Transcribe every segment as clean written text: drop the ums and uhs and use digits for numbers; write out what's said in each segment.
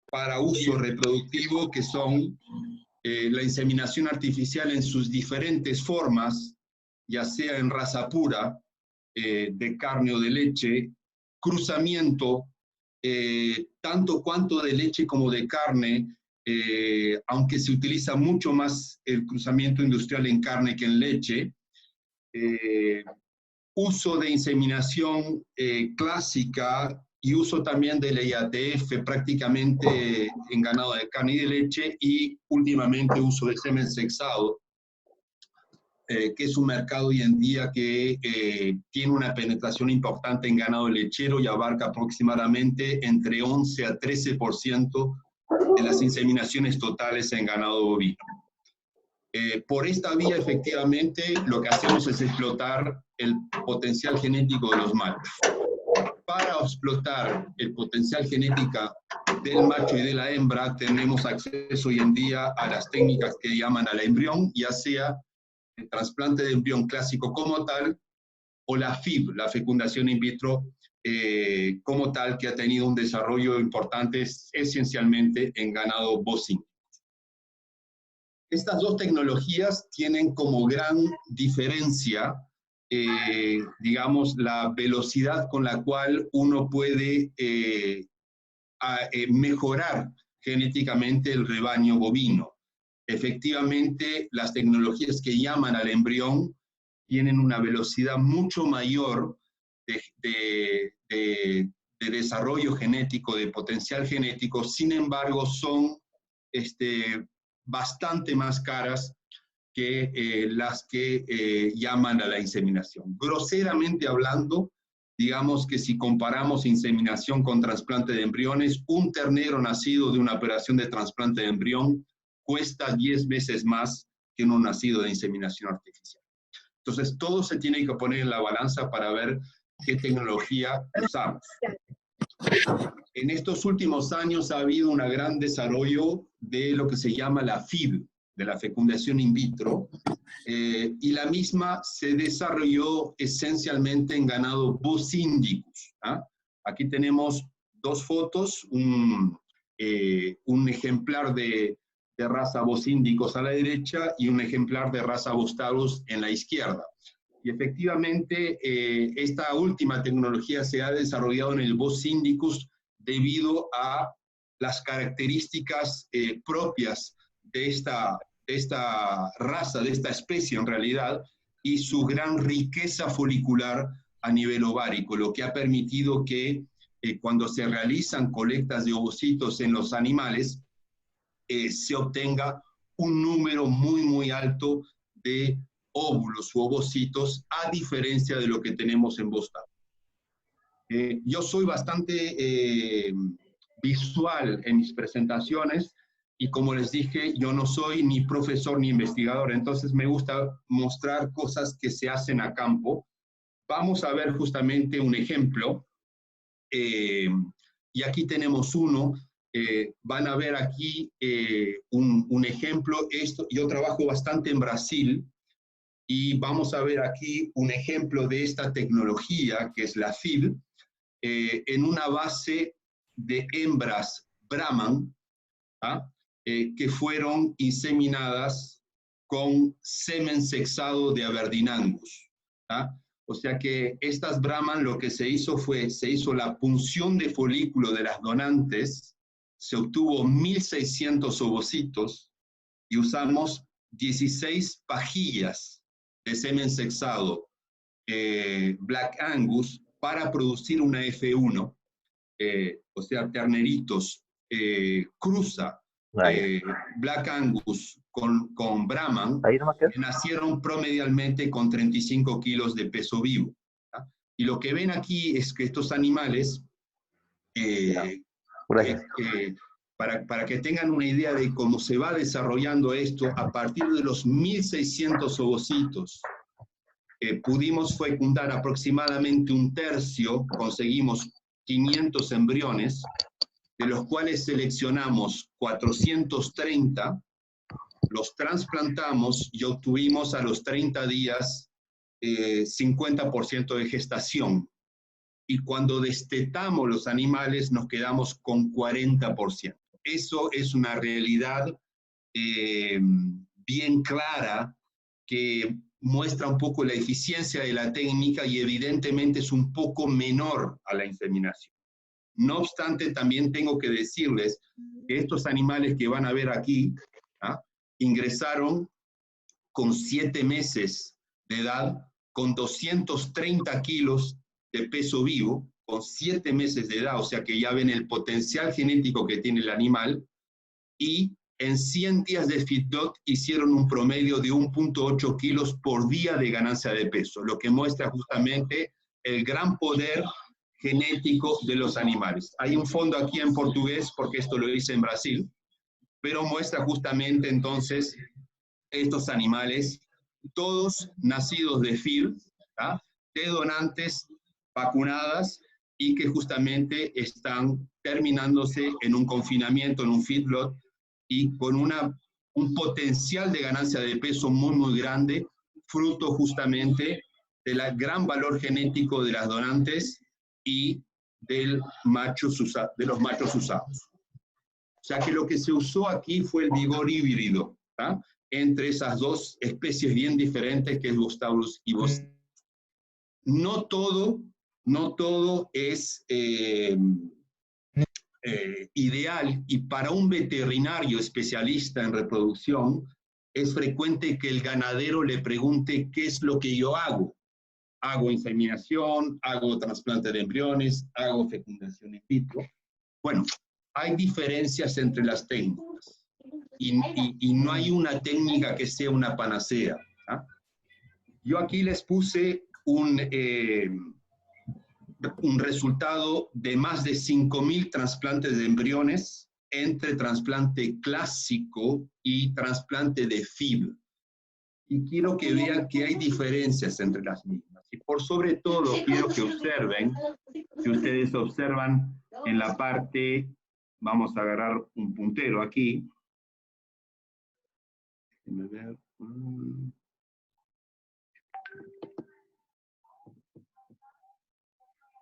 para uso reproductivo, que son la inseminación artificial en sus diferentes formas, ya sea en raza pura, de carne o de leche, cruzamiento, tanto cuanto de leche como de carne, aunque se utiliza mucho más el cruzamiento industrial en carne que en leche, uso de inseminación clásica y uso también del IATF prácticamente en ganado de carne y de leche, y últimamente uso de semen sexado, que es un mercado hoy en día que tiene una penetración importante en ganado lechero y abarca aproximadamente entre 11 a 13% de las inseminaciones totales en ganado bovino. Por esta vía, efectivamente, lo que hacemos es explotar el potencial genético de los machos. Para explotar el potencial genético del macho y de la hembra, tenemos acceso hoy en día a las técnicas que llaman al embrión, ya sea el trasplante de embrión clásico como tal, o la FIV, la fecundación in vitro como tal, que ha tenido un desarrollo importante esencialmente en ganado bovino. Estas dos tecnologías tienen como gran diferencia, digamos, la velocidad con la cual uno puede mejorar genéticamente el rebaño bovino. Efectivamente, las tecnologías que llaman al embrión tienen una velocidad mucho mayor de desarrollo genético, de potencial genético, sin embargo, son bastante más caras que las que llaman a la inseminación. Groseramente hablando, digamos que si comparamos inseminación con trasplante de embriones, un ternero nacido de una operación de trasplante de embrión cuesta 10 veces más que uno nacido de inseminación artificial. Entonces, todo se tiene que poner en la balanza para ver qué tecnología usamos. En estos últimos años ha habido un gran desarrollo de lo que se llama la FIV, de la fecundación in vitro, y la misma se desarrolló esencialmente en ganado Bos indicus. Aquí tenemos dos fotos, un ejemplar de raza Bos indicus a la derecha y un ejemplar de raza Bos taurus en la izquierda. Y efectivamente, esta última tecnología se ha desarrollado en el Bos indicus debido a las características propias de esta raza, de esta especie en realidad, y su gran riqueza folicular a nivel ovárico, lo que ha permitido que cuando se realizan colectas de ovocitos en los animales, se obtenga un número muy, muy alto de óvulos u ovocitos, a diferencia de lo que tenemos en Bos taurus. Yo soy bastante visual en mis presentaciones, y como les dije, yo no soy ni profesor ni investigador, entonces me gusta mostrar cosas que se hacen a campo. Vamos a ver justamente un ejemplo, y aquí tenemos uno. Van a ver aquí un ejemplo. Yo trabajo bastante en Brasil, y vamos a ver aquí un ejemplo de esta tecnología, que es la FIV, en una base de hembras Brahman, que fueron inseminadas con semen sexado de Aberdeen Angus. O sea que estas Brahman, lo que se hizo la punción de folículo de las donantes, se obtuvo 1.600 ovocitos, y usamos 16 pajillas de semen sexado Black Angus para producir una F1, o sea, terneritos cruza Black Angus con Brahman, que nacieron promedialmente con 35 kilos de peso vivo. Y lo que ven aquí es que estos animales, para que tengan una idea de cómo se va desarrollando esto, a partir de los 1.600 ovocitos, pudimos fecundar aproximadamente un tercio, conseguimos 500 embriones, de los cuales seleccionamos 430, los trasplantamos y obtuvimos a los 30 días 50% de gestación. Y cuando destetamos los animales nos quedamos con 40%. eso es una realidad bien clara que muestra un poco la eficiencia de la técnica y evidentemente es un poco menor a la inseminación. No obstante, también tengo que decirles que estos animales que van a ver aquí, ingresaron con 7 meses de edad, con 230 kilos de peso vivo, con 7 meses de edad, o sea que ya ven el potencial genético que tiene el animal, y en 100 días de feedlot hicieron un promedio de 1.8 kilos por día de ganancia de peso, lo que muestra justamente el gran poder genético de los animales. Hay un fondo aquí en portugués, porque esto lo hice en Brasil, pero muestra justamente entonces estos animales, todos nacidos de FIV, de donantes vacunadas y que justamente están terminándose en un confinamiento, en un feedlot, y con un potencial de ganancia de peso muy, muy grande, fruto justamente del gran valor genético de las donantes y de los machos usados. O sea que lo que se usó aquí fue el vigor híbrido, entre esas dos especies bien diferentes que es Bostaurus y Bostaurus. No todo es ideal, y para un veterinario especialista en reproducción es frecuente que el ganadero le pregunte qué es lo que yo hago. Hago inseminación, hago trasplante de embriones, hago fecundación in vitro. Bueno, hay diferencias entre las técnicas y no hay una técnica que sea una panacea. Yo aquí les puse un resultado de más de 5.000 trasplantes de embriones entre trasplante clásico y trasplante de FIV. Y quiero que vean que hay diferencias entre las mismas. Y por sobre todo quiero que observen, si ustedes observan en la parte, vamos a agarrar un puntero aquí. Déjenme ver.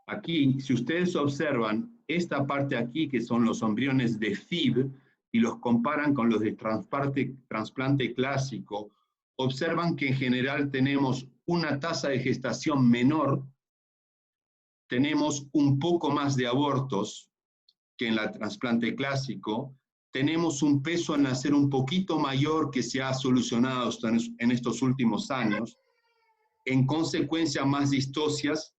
Aquí, si ustedes observan esta parte aquí, que son los embriones de FIV, y los comparan con los de trasplante clásico, observan que en general tenemos una tasa de gestación menor, tenemos un poco más de abortos que en el trasplante clásico, tenemos un peso al nacer un poquito mayor que se ha solucionado en estos últimos años, en consecuencia más distocias,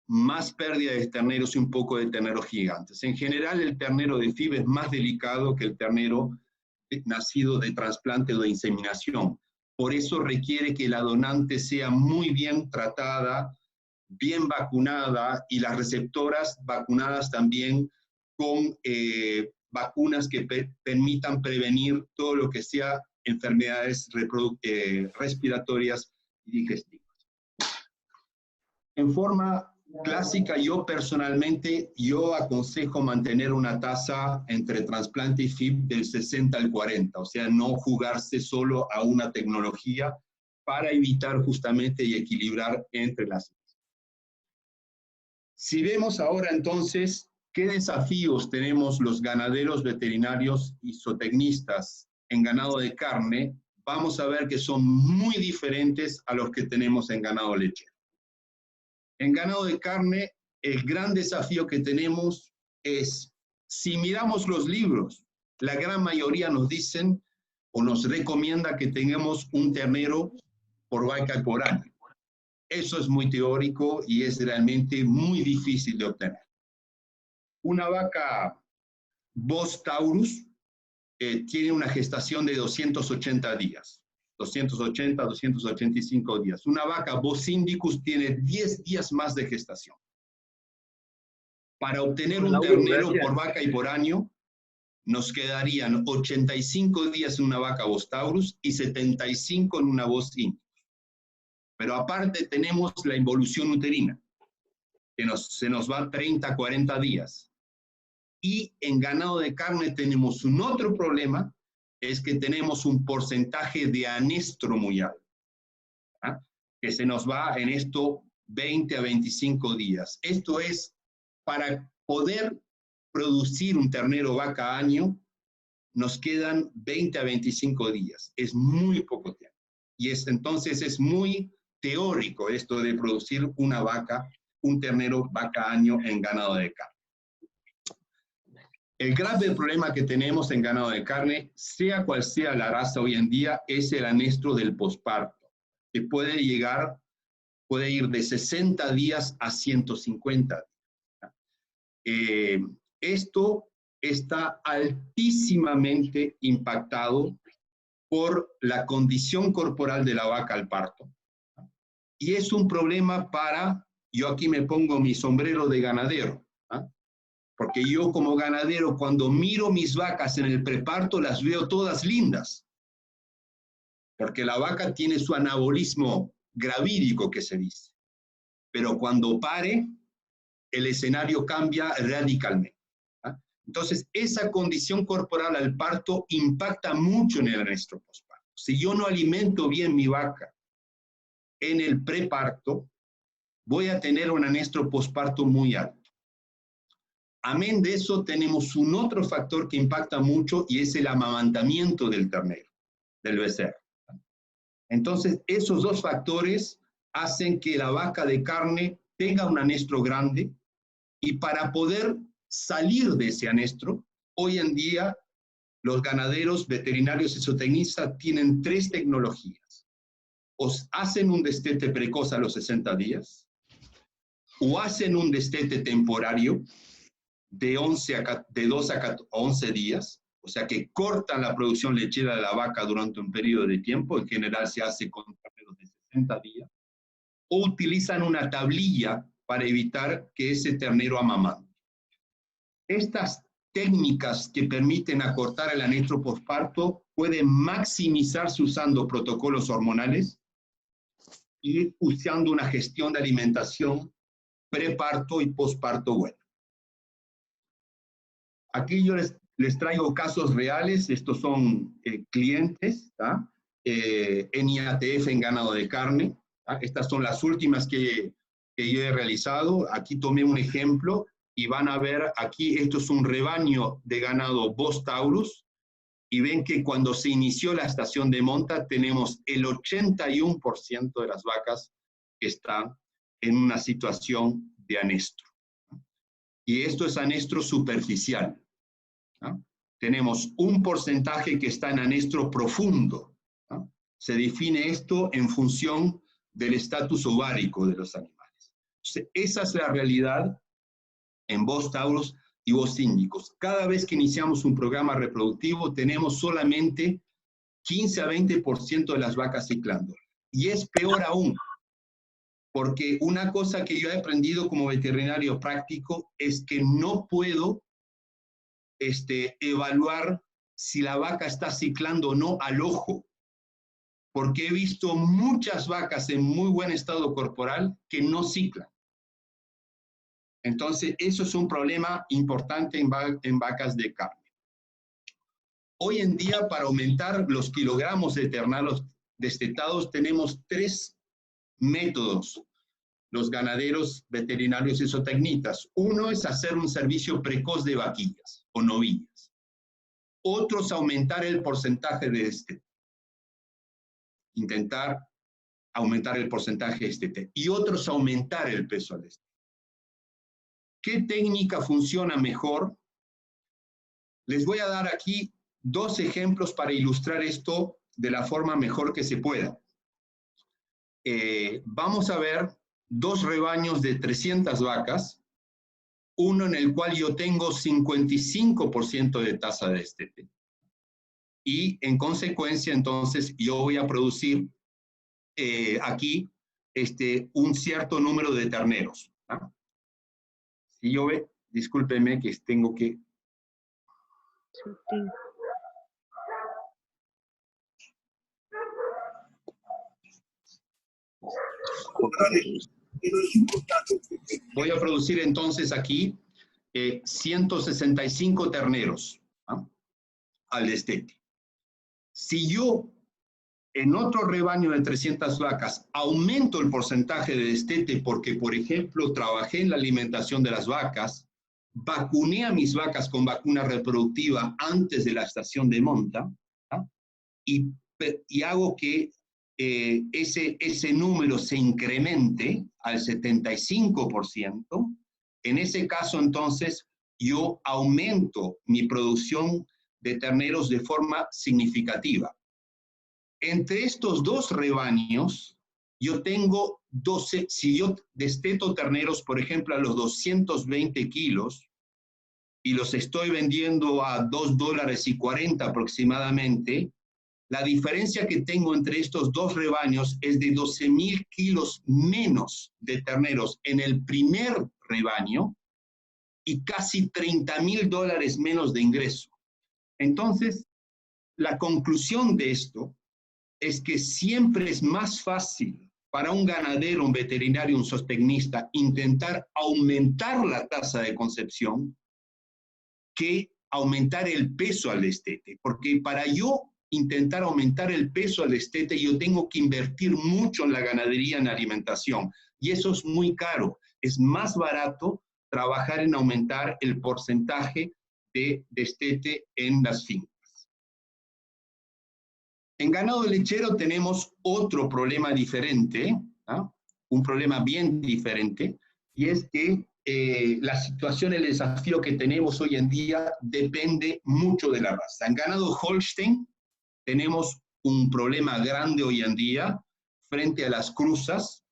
más pérdida de terneros y un poco de terneros gigantes. En general, el ternero de FIV es más delicado que el ternero nacido de trasplante o de inseminación. Por eso requiere que la donante sea muy bien tratada, bien vacunada, y las receptoras vacunadas también con vacunas que permitan prevenir todo lo que sea enfermedades respiratorias y digestivas. En forma clásica, yo personalmente, aconsejo mantener una tasa entre trasplante y FIV del 60 al 40, o sea, no jugarse solo a una tecnología para evitar justamente y equilibrar entre las. Si vemos ahora entonces qué desafíos tenemos los ganaderos veterinarios y zootecnistas en ganado de carne, vamos a ver que son muy diferentes a los que tenemos en ganado lechero. En ganado de carne, el gran desafío que tenemos es, si miramos los libros, la gran mayoría nos dicen o nos recomienda que tengamos un ternero por vaca y por año. Eso es muy teórico y es realmente muy difícil de obtener. Una vaca Bos Taurus tiene una gestación de 280 días. 280, 285 días. Una vaca Bos Indicus tiene 10 días más de gestación. Para obtener un ternero por vaca y por año, nos quedarían 85 días en una vaca Bos Taurus y 75 en una Bos Indicus. Pero aparte tenemos la involución uterina, que se nos va 30, 40 días. Y en ganado de carne tenemos un otro problema, es que tenemos un porcentaje de anestro muy alto, que se nos va en esto 20 a 25 días. Esto es para poder producir un ternero vaca año, nos quedan 20 a 25 días. Es muy poco tiempo. Y entonces es muy teórico esto de producir una vaca, un ternero vaca año en ganado de carne. El grave problema que tenemos en ganado de carne, sea cual sea la raza hoy en día, es el anestro del posparto, que puede ir de 60 días a 150 días. Esto está altísimamente impactado por la condición corporal de la vaca al parto. Y es un problema yo aquí me pongo mi sombrero de ganadero, porque yo como ganadero, cuando miro mis vacas en el preparto, las veo todas lindas, porque la vaca tiene su anabolismo gravídico, que se dice. Pero cuando pare, el escenario cambia radicalmente. Entonces, esa condición corporal al parto impacta mucho en el anestro posparto. Si yo no alimento bien mi vaca en el preparto, voy a tener un anestro posparto muy alto. Amén de eso, tenemos un otro factor que impacta mucho y es el amamantamiento del ternero, del becerro. Entonces, esos dos factores hacen que la vaca de carne tenga un anestro grande, y para poder salir de ese anestro, hoy en día los ganaderos, veterinarios y zootecnistas tienen 3 tecnologías. O hacen un destete precoz a los 60 días, o hacen un destete temporario de 2 a 11 días, o sea que cortan la producción lechera de la vaca durante un periodo de tiempo, en general se hace con terneros de 60 días, o utilizan una tablilla para evitar que ese ternero amamante. Estas técnicas que permiten acortar el anestro posparto pueden maximizarse usando protocolos hormonales y usando una gestión de alimentación preparto y posparto buena. Aquí yo les traigo casos reales, estos son clientes, en IATF en ganado de carne. Estas son las últimas que yo he realizado. Aquí tomé un ejemplo y van a ver aquí, esto es un rebaño de ganado Bos Taurus, y ven que cuando se inició la estación de monta tenemos el 81% de las vacas que están en una situación de anestro. Y esto es anestro superficial. Tenemos un porcentaje que está en anestro profundo. Se define esto en función del estatus ovárico de los animales. Entonces, esa es la realidad en Bos Taurus y Bos Índicos. Cada vez que iniciamos un programa reproductivo tenemos solamente 15 a 20% de las vacas ciclando. Y es peor aún, porque una cosa que yo he aprendido como veterinario práctico es que no puedo evaluar si la vaca está ciclando o no al ojo, porque he visto muchas vacas en muy buen estado corporal que no ciclan. Entonces, eso es un problema importante en vacas de carne. Hoy en día, para aumentar los kilogramos de terneros destetados, tenemos 3 métodos, los ganaderos, veterinarios y zootecnistas. Uno es hacer un servicio precoz de vaquillas o novillas. Otro es aumentar el porcentaje de destete. Intentar aumentar el porcentaje de destete. Y otro es aumentar el peso al destete. ¿Qué técnica funciona mejor? Les voy a dar aquí 2 ejemplos para ilustrar esto de la forma mejor que se pueda. Vamos a ver 2 rebaños de 300 vacas, uno en el cual yo tengo 55% de tasa de destete. Y en consecuencia, entonces, yo voy a producir aquí un cierto número de terneros. Si yo ve, discúlpeme que tengo que... Voy a producir entonces aquí 165 terneros al destete. Si yo en otro rebaño de 300 vacas aumento el porcentaje de destete porque, por ejemplo, trabajé en la alimentación de las vacas, vacuné a mis vacas con vacuna reproductiva antes de la estación de monta, ¿ah? y hago que ese número se incremente al 75%, en ese caso entonces yo aumento mi producción de terneros de forma significativa. Entre estos dos rebaños, yo tengo 12, si yo desteto terneros, por ejemplo, a los 220 kilos, y los estoy vendiendo a $2.40 aproximadamente, la diferencia que tengo entre estos dos rebaños es de 12.000 kilos menos de terneros en el primer rebaño y casi $30.000 menos de ingreso. Entonces, la conclusión de esto es que siempre es más fácil para un ganadero, un veterinario, un zootecnista, intentar aumentar la tasa de concepción que aumentar el peso al destete, porque para yo intentar aumentar el peso al destete, yo tengo que invertir mucho en la ganadería, en alimentación, y eso es muy caro. Es más barato trabajar en aumentar el porcentaje de destete en las fincas. En ganado lechero tenemos otro problema diferente, ¿ah? Un problema bien diferente, y es que la situación, el desafío que tenemos hoy en día depende mucho de la raza. En ganado Holstein tenemos un problema grande hoy en día frente a las cruzas,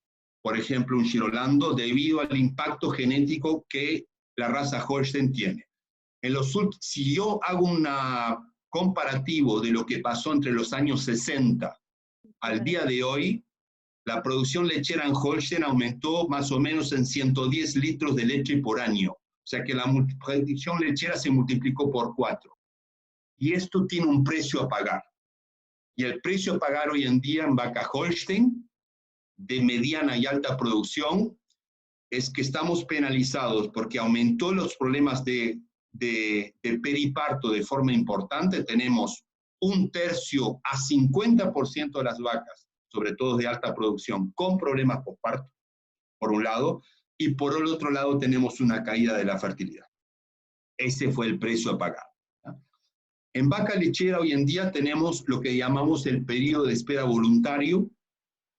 por ejemplo un Girolando, debido al impacto genético que la raza Holstein tiene. Si yo hago un comparativo de lo que pasó entre los años 60 al día de hoy, la producción lechera en Holstein aumentó más o menos en 110 litros de leche por año. O sea que la producción lechera se multiplicó por 4. Y esto tiene un precio a pagar. Y el precio a pagar hoy en día en vaca Holstein, de mediana y alta producción, es que estamos penalizados porque aumentó los problemas de periparto de forma importante. Tenemos 1/3 a 50% de las vacas, sobre todo de alta producción, con problemas postparto, por un lado, y por el otro lado tenemos una caída de la fertilidad. Ese fue el precio a pagar. En vaca lechera hoy en día tenemos lo que llamamos el periodo de espera voluntario,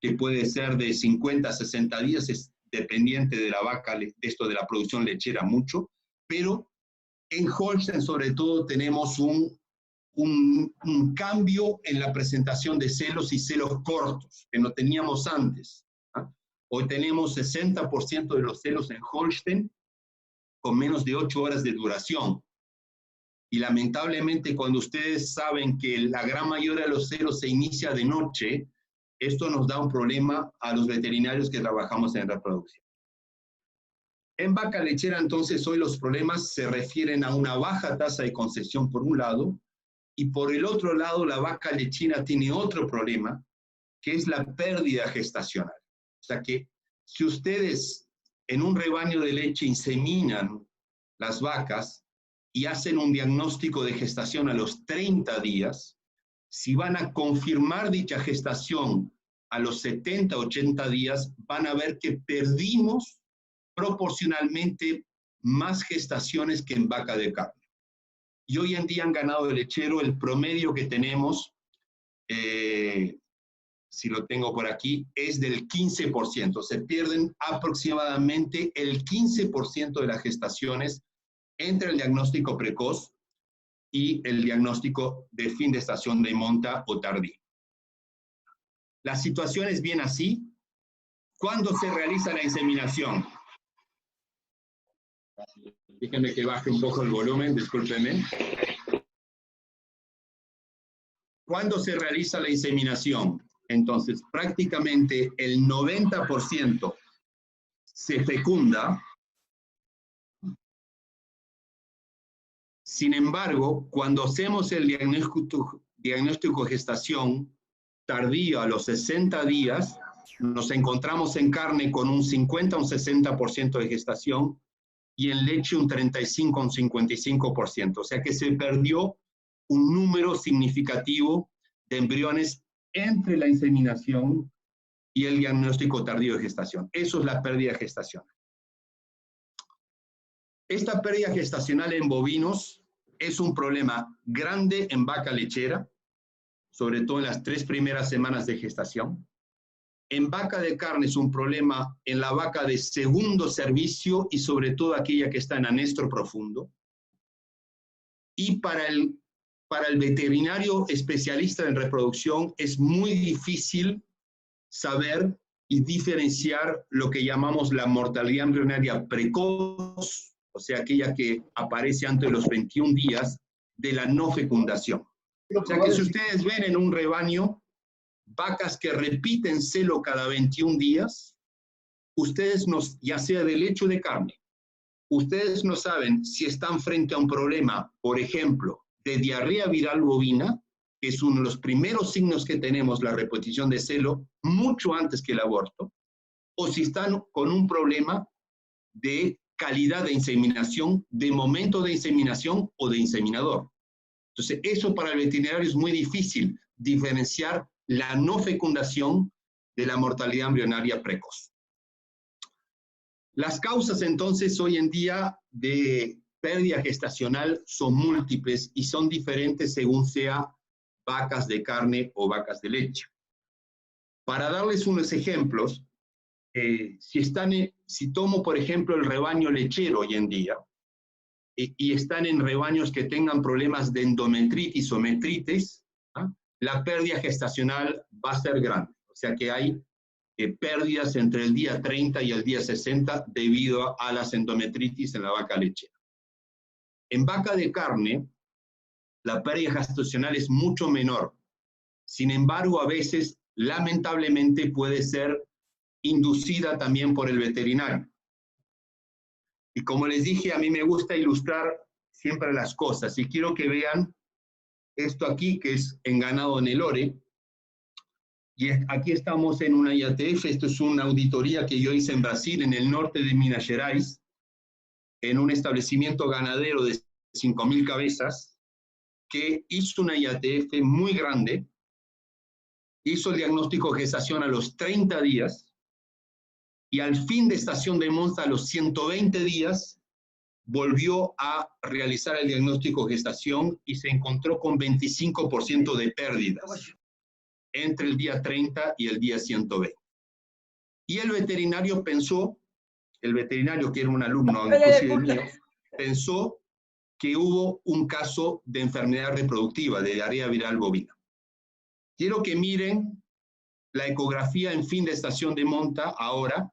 que puede ser de 50 a 60 días, es dependiente de la vaca, de esto de la producción lechera mucho, pero en Holstein sobre todo tenemos un cambio en la presentación de celos y celos cortos, que no teníamos antes. ¿Ah? Hoy tenemos 60% de los celos en Holstein con menos de 8 horas de duración. Y lamentablemente cuando ustedes saben que la gran mayoría de los celos se inicia de noche, esto nos da un problema a los veterinarios que trabajamos en reproducción. En vaca lechera, entonces, hoy los problemas se refieren a una baja tasa de concepción por un lado, y por el otro lado, la vaca lechera tiene otro problema, que es la pérdida gestacional. O sea que si ustedes en un rebaño de leche inseminan las vacas y hacen un diagnóstico de gestación a los 30 días, si van a confirmar dicha gestación a los 70, 80 días, van a ver que perdimos proporcionalmente más gestaciones que en vaca de carne. Y hoy en día en ganado de lechero el promedio que tenemos, si lo tengo por aquí, es del 15%. Se pierden aproximadamente el 15% de las gestaciones entre el diagnóstico precoz y el diagnóstico de fin de estación de monta o tardío. La situación es bien así. ¿Cuándo se realiza la inseminación? Déjenme que baje un poco el volumen, discúlpenme. ¿Cuándo se realiza la inseminación? Entonces, prácticamente el 90% se fecunda. Sin embargo, cuando hacemos el diagnóstico de gestación tardío a los 60 días, nos encontramos en carne con un 50 o un 60% de gestación y en leche un 35 o un 55%. O sea que se perdió un número significativo de embriones entre la inseminación y el diagnóstico tardío de gestación. Eso es la pérdida de gestación. Esta pérdida gestacional en bovinos es un problema grande en vaca lechera, sobre todo en las 3 primeras semanas de gestación. En vaca de carne es un problema en la vaca de segundo servicio y sobre todo aquella que está en anestro profundo. Y para el veterinario especialista en reproducción es muy difícil saber y diferenciar lo que llamamos la mortalidad embrionaria precoz, o sea, aquella que aparece antes de los 21 días, de la no fecundación. O sea que si ustedes ven en un rebaño vacas que repiten celo cada 21 días, ustedes no, ya sea de leche o de carne, ustedes no saben si están frente a un problema, por ejemplo, de diarrea viral bovina, que es uno de los primeros signos que tenemos, la repetición de celo, mucho antes que el aborto, o si están con un problema de calidad de inseminación, de momento de inseminación o de inseminador. Entonces, eso para el veterinario es muy difícil, diferenciar la no fecundación de la mortalidad embrionaria precoz. Las causas, entonces, hoy en día de pérdida gestacional son múltiples y son diferentes según sea vacas de carne o vacas de leche. Para darles unos ejemplos, si tomo, por ejemplo, el rebaño lechero hoy en día, y están en rebaños que tengan problemas de endometritis o metritis, ¿ah? La pérdida gestacional va a ser grande. O sea que hay pérdidas entre el día 30 y el día 60 debido a las endometritis en la vaca lechera. En vaca de carne, la pérdida gestacional es mucho menor. Sin embargo, a veces, lamentablemente, puede ser inducida también por el veterinario. Y como les dije, a mí me gusta ilustrar siempre las cosas. Y quiero que vean esto aquí, que es en ganado Nelore. Y aquí estamos en una IATF. Esto es una auditoría que yo hice en Brasil, en el norte de Minas Gerais, en un establecimiento ganadero de 5.000 cabezas, que hizo una IATF muy grande. Hizo el diagnóstico de gestación a los 30 días. Y al fin de estación de monta, a los 120 días, volvió a realizar el diagnóstico de gestación y se encontró con 25% de pérdidas entre el día 30 y el día 120. Y el veterinario pensó, el veterinario que era un alumno inclusive mío, pensó que hubo un caso de enfermedad reproductiva, de diarrea viral bovina. Quiero que miren la ecografía en fin de estación de monta ahora.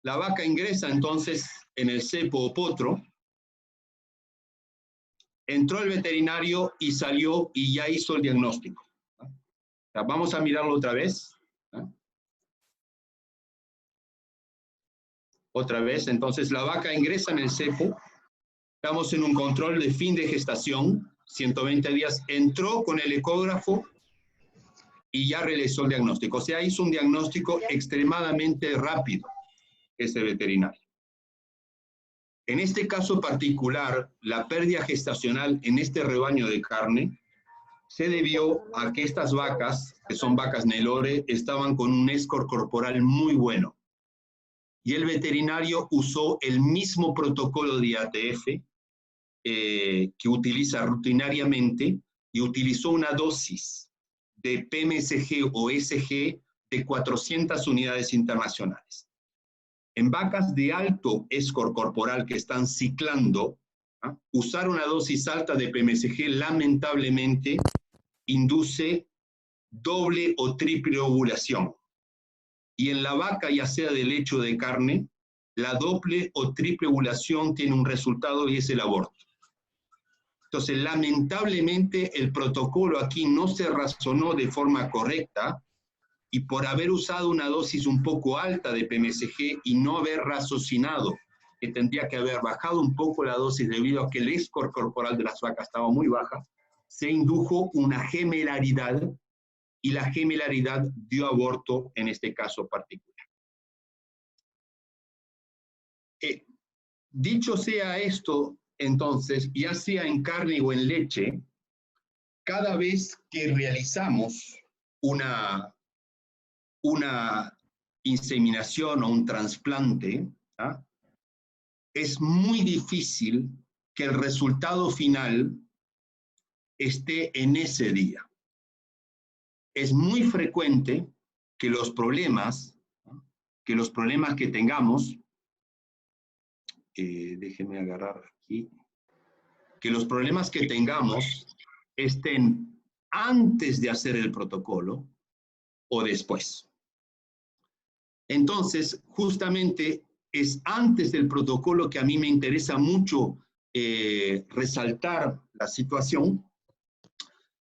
La vaca ingresa entonces en el cepo o potro. Entró el veterinario y salió y ya hizo el diagnóstico. Vamos a mirarlo otra vez. Otra vez, entonces la vaca ingresa en el cepo. Estamos en un control de fin de gestación, 120 días. Entró con el ecógrafo y ya realizó el diagnóstico. O sea, hizo un diagnóstico extremadamente rápido ese veterinario. En este caso particular, la pérdida gestacional en este rebaño de carne se debió a que estas vacas, que son vacas Nelore, estaban con un score corporal muy bueno. Y el veterinario usó el mismo protocolo de IATF que utiliza rutinariamente y utilizó una dosis de PMSG o SG de 400 unidades internacionales. En vacas de alto score corporal que están ciclando, usar una dosis alta de PMSG lamentablemente induce doble o triple ovulación. Y en la vaca, ya sea de leche o de carne, la doble o triple ovulación tiene un resultado y es el aborto. Entonces, lamentablemente, el protocolo aquí no se razonó de forma correcta y por haber usado una dosis un poco alta de PMSG y no haber raciocinado que tendría que haber bajado un poco la dosis debido a que el score corporal de las vacas estaba muy baja, se indujo una gemelaridad y la gemelaridad dio aborto en este caso particular. Dicho sea esto, entonces, ya sea en carne o en leche, cada vez que realizamos una inseminación o un trasplante, es muy difícil que el resultado final esté en ese día. Es muy frecuente que los problemas que tengamos, déjenme agarrar aquí, que los problemas que tengamos estén antes de hacer el protocolo o después. Entonces, justamente es antes del protocolo que a mí me interesa mucho resaltar la situación,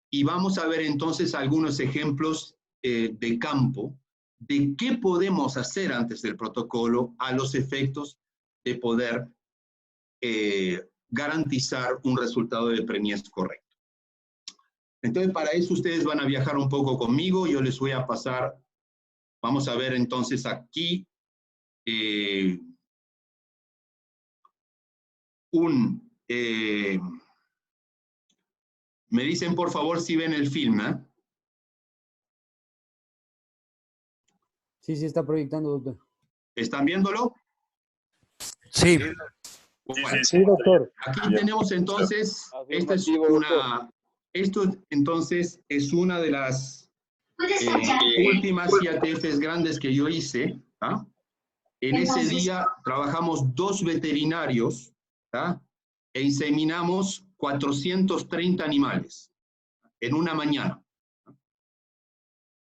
y vamos a ver entonces algunos ejemplos de campo de qué podemos hacer antes del protocolo a los efectos de poder garantizar un resultado de premies correcto. Entonces, para eso ustedes van a viajar un poco conmigo. Yo les voy a pasar, vamos a ver entonces aquí me dicen por favor si ven el film, ¿eh? Sí, sí está proyectando, doctor. ¿Están viéndolo? Sí. Bueno, Sí, doctor. aquí tenemos entonces, esto entonces es una de las últimas IATFs grandes que yo hice, ¿ah? En ese día trabajamos 2 veterinarios, ¿ah? E inseminamos 430 animales en una mañana.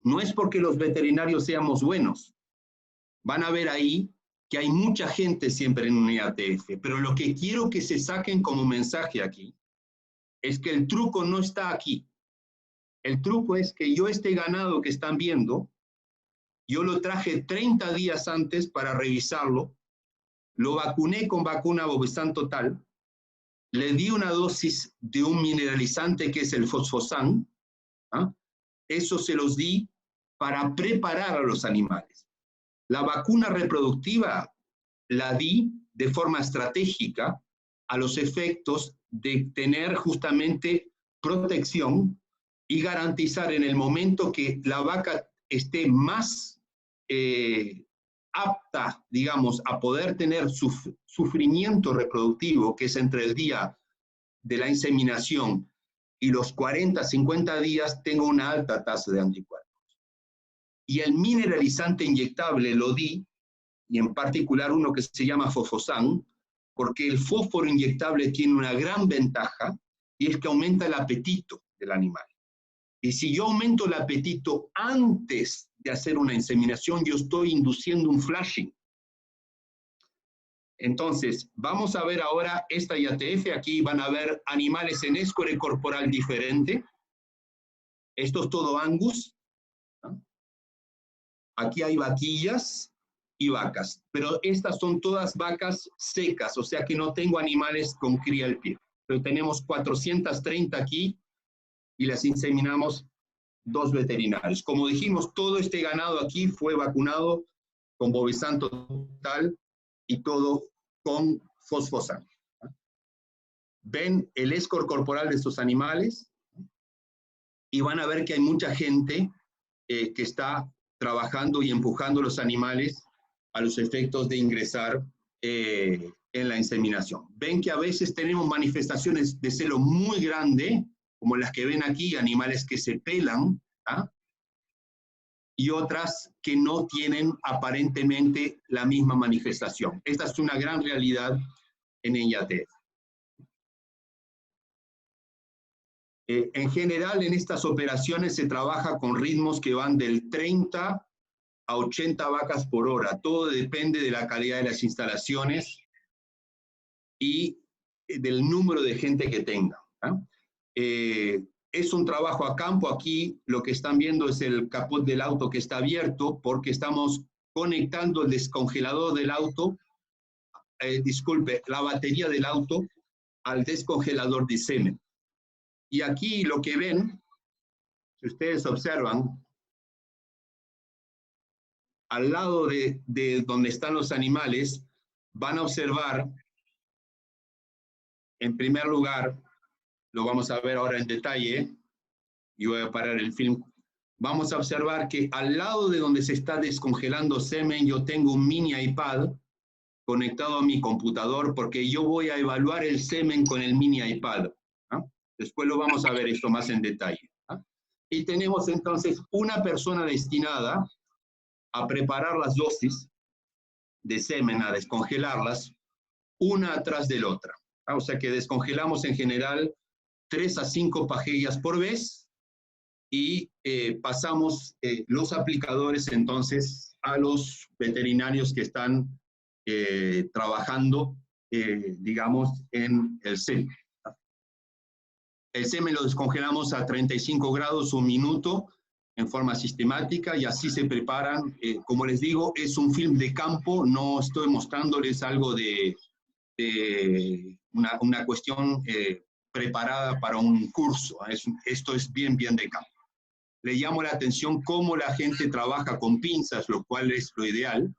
No es porque los veterinarios seamos buenos. Van a ver ahí que hay mucha gente siempre en un IATF, pero lo que quiero que se saquen como mensaje aquí es que el truco no está aquí. El truco es que yo este ganado que están viendo, yo lo traje 30 días antes para revisarlo, lo vacuné con vacuna Bovestan Total, le di una dosis de un mineralizante que es el fosfosan, ¿ah? Eso se los di para preparar a los animales. La vacuna reproductiva la di de forma estratégica a los efectos de tener justamente protección y garantizar en el momento que la vaca esté más apta, digamos, a poder tener sufrimiento reproductivo, que es entre el día de la inseminación y los 40, 50 días, tengo una alta tasa de anticuerpos. Y el mineralizante inyectable lo di, y en particular uno que se llama Fosfosan, porque el fósforo inyectable tiene una gran ventaja, y es que aumenta el apetito del animal. Y si yo aumento el apetito antes de hacer una inseminación, yo estoy induciendo un flashing. Entonces, vamos a ver ahora esta IATF. Aquí van a ver animales en score corporal diferente. Esto es todo Angus, ¿no? Aquí hay vaquillas y vacas, pero estas son todas vacas secas, o sea que no tengo animales con cría al pie. Pero tenemos 430 aquí y las inseminamos 2 veterinarios. Como dijimos, todo este ganado aquí fue vacunado con Bovestan Total y todo con Fosfosan. Ven el score corporal de estos animales y van a ver que hay mucha gente que está trabajando y empujando los animales a los efectos de ingresar en la inseminación. Ven que a veces tenemos manifestaciones de celo muy grande, como las que ven aquí, animales que se pelan, ¿ah? Y otras que no tienen aparentemente la misma manifestación. Esta es una gran realidad en IATF. En general, en estas operaciones se trabaja con ritmos que van del 30 a 80 vacas por hora. Todo depende de la calidad de las instalaciones y del número de gente que tenga, ¿no? Es un trabajo a campo. Aquí lo que están viendo es el capot del auto que está abierto porque estamos conectando el descongelador del auto, la batería del auto al descongelador de semen. Y aquí lo que ven, si ustedes observan, al lado de donde están los animales, van a observar, en primer lugar, lo vamos a ver ahora en detalle, y voy a parar el film. Vamos a observar que al lado de donde se está descongelando semen, yo tengo un mini iPad conectado a mi computador porque yo voy a evaluar el semen con el mini iPad. Después lo vamos a ver esto más en detalle. Y tenemos entonces una persona destinada a preparar las dosis de semen, a descongelarlas, una atrás de la otra. O sea que descongelamos en general 3 a 5 pajillas por vez y pasamos los aplicadores entonces a los veterinarios que están trabajando, digamos, en el semen. El semen lo descongelamos a 35 grados un minuto en forma sistemática y así se preparan. Como les digo, es un film de campo, no estoy mostrándoles algo de una cuestión preparada para un curso. Esto es bien de campo. Le llamo la atención cómo la gente trabaja con pinzas, lo cual es lo ideal,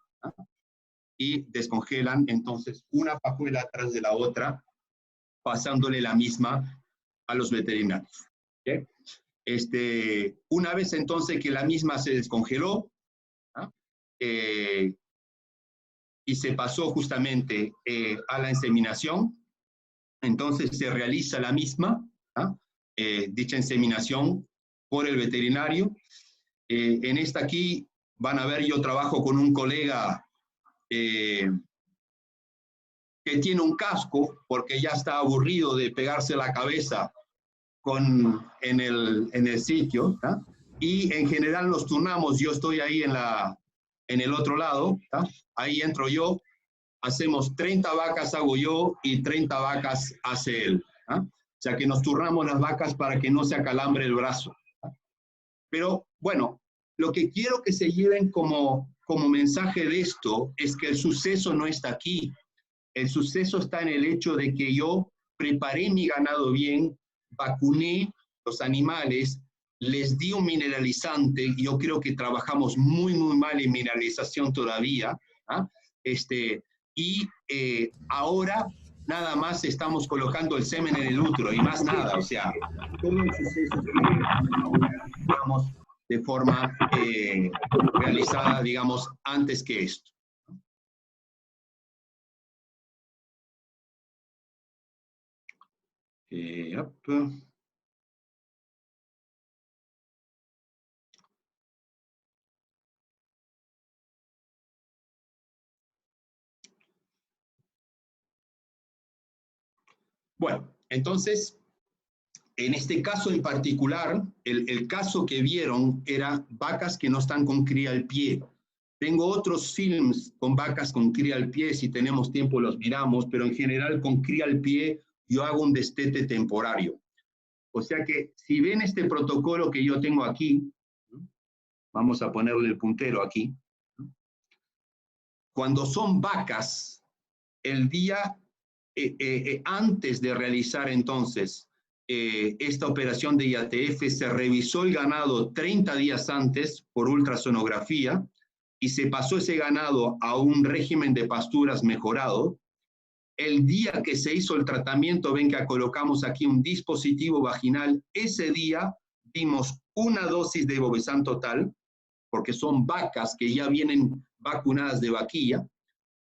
y descongelan entonces una pajuela atrás de la otra, pasándole la misma a los veterinarios. ¿Okay? Una vez entonces que la misma se descongeló, y se pasó justamente a la inseminación, entonces se realiza la misma, dicha inseminación por el veterinario. En esta aquí van a ver, yo trabajo con un colega que tiene un casco porque ya está aburrido de pegarse la cabeza en el sitio, y en general nos turnamos. Yo estoy ahí en el otro lado, ahí entro yo, hacemos 30 vacas hago yo y 30 vacas hace él. O sea que nos turnamos las vacas para que no se acalambre el brazo. Pero bueno, lo que quiero que se lleven como mensaje de esto es que el suceso no está aquí. El suceso está en el hecho de que yo preparé mi ganado bien, vacuné los animales, les di un mineralizante. Yo creo que trabajamos muy mal en mineralización todavía. Y ahora nada más estamos colocando el semen en el útero y más nada. O sea, todo el suceso digamos, de forma realizada, digamos, antes que esto. Bueno, entonces, en este caso en particular, el caso que vieron era vacas que no están con cría al pie. Tengo otros films con vacas con cría al pie, si tenemos tiempo los miramos, pero en general con cría al pie yo hago un destete temporario. O sea que si ven este protocolo que yo tengo aquí, vamos a ponerle el puntero aquí, cuando son vacas, el día antes de realizar entonces esta operación de IATF, se revisó el ganado 30 días antes por ultrasonografía y se pasó ese ganado a un régimen de pasturas mejorado. El día que se hizo el tratamiento, ven que colocamos aquí un dispositivo vaginal, ese día dimos una dosis de Ivovexan total, porque son vacas que ya vienen vacunadas de vaquilla,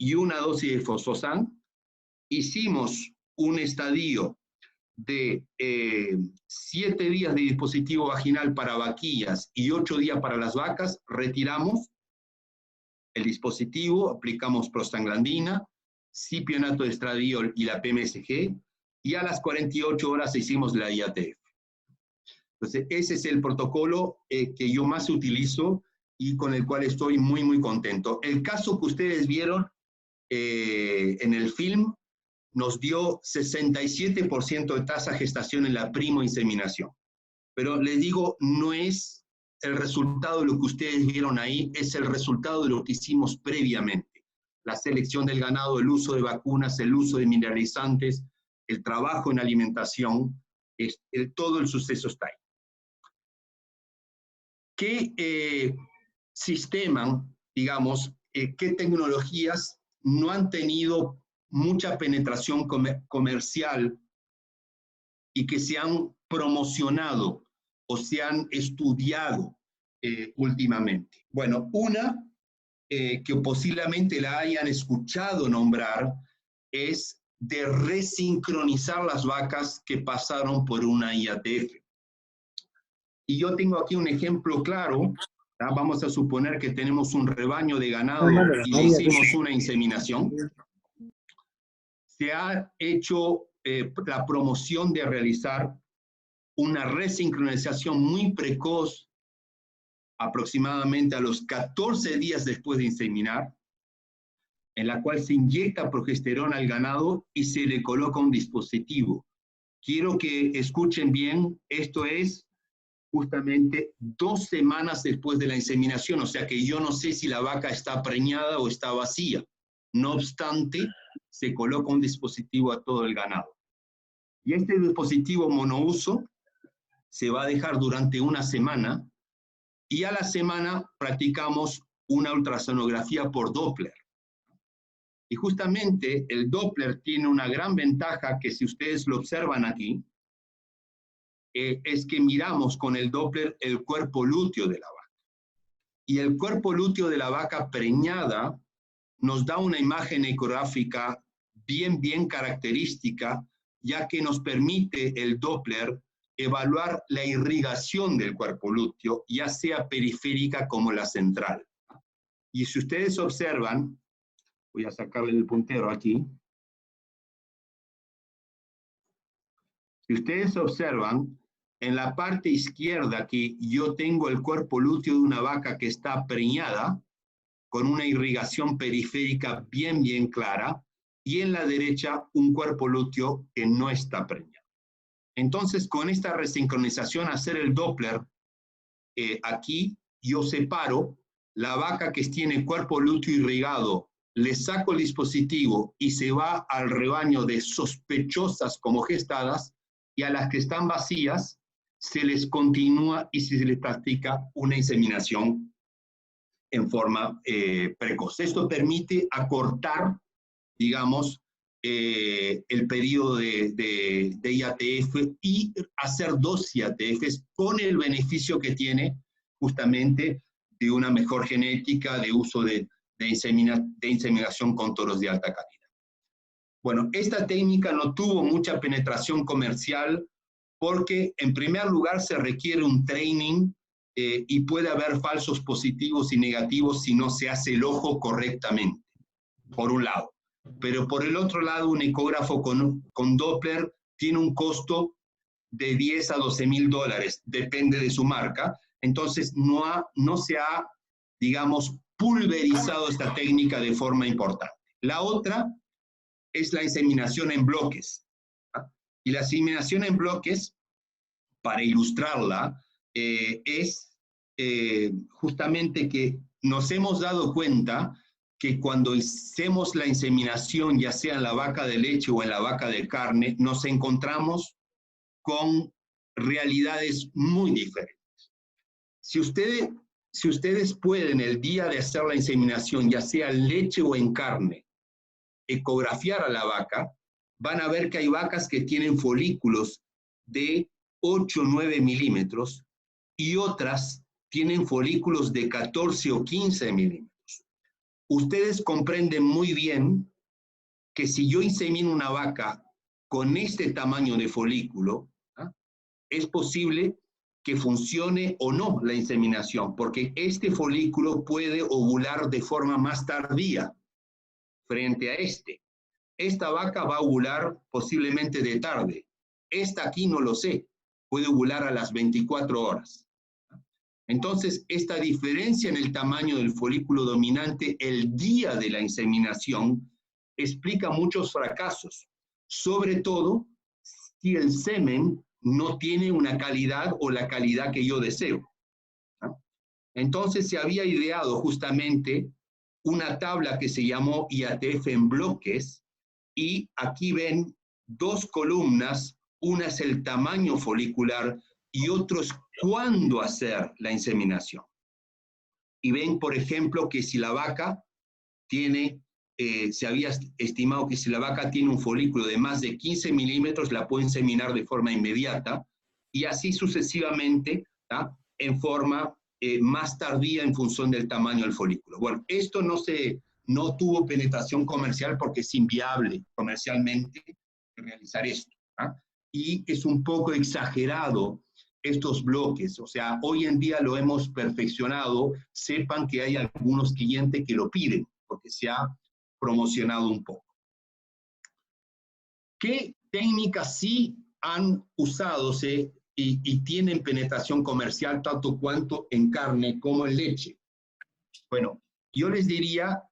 y una dosis de Fosfosan. Hicimos un estadio de 7 días de dispositivo vaginal para vaquillas y 8 días para las vacas. Retiramos el dispositivo, aplicamos prostaglandina, cipionato de estradiol y la PMSG, y a las 48 horas hicimos la IATF. Entonces, ese es el protocolo que yo más utilizo y con el cual estoy muy contento. El caso que ustedes vieron en el film nos dio 67% de tasa de gestación en la primoinseminación. Pero les digo, no es el resultado de lo que ustedes vieron ahí, es el resultado de lo que hicimos previamente. La selección del ganado, el uso de vacunas, el uso de mineralizantes, el trabajo en alimentación, todo el suceso está ahí. ¿Qué sistema, digamos, qué tecnologías no han tenido mucha penetración comercial y que se han promocionado o se han estudiado últimamente? Bueno, una que posiblemente la hayan escuchado nombrar, es de resincronizar las vacas que pasaron por una IATF. Y yo tengo aquí un ejemplo claro. Vamos a suponer que tenemos un rebaño de ganado y le hicimos una inseminación. Se ha hecho la promoción de realizar una resincronización muy precoz, aproximadamente a los 14 días después de inseminar, en la cual se inyecta progesterona al ganado y se le coloca un dispositivo. Quiero que escuchen bien, esto es justamente 2 semanas después de la inseminación, o sea que yo no sé si la vaca está preñada o está vacía. No obstante, se coloca un dispositivo a todo el ganado. Y este dispositivo monouso se va a dejar durante una semana y a la semana practicamos una ultrasonografía por Doppler. Y justamente el Doppler tiene una gran ventaja que si ustedes lo observan aquí, es que miramos con el Doppler el cuerpo lúteo de la vaca. Y el cuerpo lúteo de la vaca preñada nos da una imagen ecográfica bien característica, ya que nos permite el Doppler evaluar la irrigación del cuerpo lúteo, ya sea periférica como la central. Y si ustedes observan, voy a sacarle el puntero aquí. Si ustedes observan, en la parte izquierda aquí yo tengo el cuerpo lúteo de una vaca que está preñada, con una irrigación periférica bien clara, y en la derecha un cuerpo lúteo que no está preñado. Entonces, con esta resincronización, hacer el Doppler, aquí yo separo la vaca que tiene cuerpo lúteo irrigado, le saco el dispositivo y se va al rebaño de sospechosas como gestadas, y a las que están vacías se les continúa y se les practica una inseminación en forma precoz. Esto permite acortar, digamos, el periodo de IATF y hacer 2 IATFs con el beneficio que tiene justamente de una mejor genética, de uso de inseminación con toros de alta calidad. Bueno, esta técnica no tuvo mucha penetración comercial porque en primer lugar se requiere un training y puede haber falsos positivos y negativos si no se hace el ojo correctamente, por un lado. Pero por el otro lado, un ecógrafo con Doppler tiene un costo de 10 a 12 mil dólares, depende de su marca. Entonces no se ha, digamos, pulverizado esta técnica de forma importante. La otra es la inseminación en bloques. Y la inseminación en bloques, para ilustrarla, es justamente que nos hemos dado cuenta que cuando hacemos la inseminación, ya sea en la vaca de leche o en la vaca de carne, nos encontramos con realidades muy diferentes. Si ustedes pueden el día de hacer la inseminación, ya sea en leche o en carne, ecografiar a la vaca, van a ver que hay vacas que tienen folículos de 8 o 9 milímetros y otras tienen folículos de 14 o 15 milímetros. Ustedes comprenden muy bien que si yo insemino una vaca con este tamaño de folículo, es posible que funcione o no la inseminación, porque este folículo puede ovular de forma más tardía frente a este. Esta vaca va a ovular posiblemente de tarde. Esta aquí no lo sé, puede ovular a las 24 horas. Entonces, esta diferencia en el tamaño del folículo dominante el día de la inseminación explica muchos fracasos, sobre todo si el semen no tiene una calidad o la calidad que yo deseo. Entonces, se había ideado justamente una tabla que se llamó IATF en bloques, y aquí ven 2 columnas, una es el tamaño folicular y otro es cuándo hacer la inseminación. Y ven, por ejemplo, que si la vaca tiene, se había estimado que si la vaca tiene un folículo de más de 15 milímetros, la puede inseminar de forma inmediata, y así sucesivamente, en forma más tardía en función del tamaño del folículo. Bueno, esto no tuvo penetración comercial porque es inviable comercialmente realizar esto, ¿ah? Y es un poco exagerado estos bloques, o sea, hoy en día lo hemos perfeccionado, sepan que hay algunos clientes que lo piden, porque se ha promocionado un poco. ¿Qué técnicas sí han usado y tienen penetración comercial tanto cuanto en carne como en leche? Bueno, yo les diría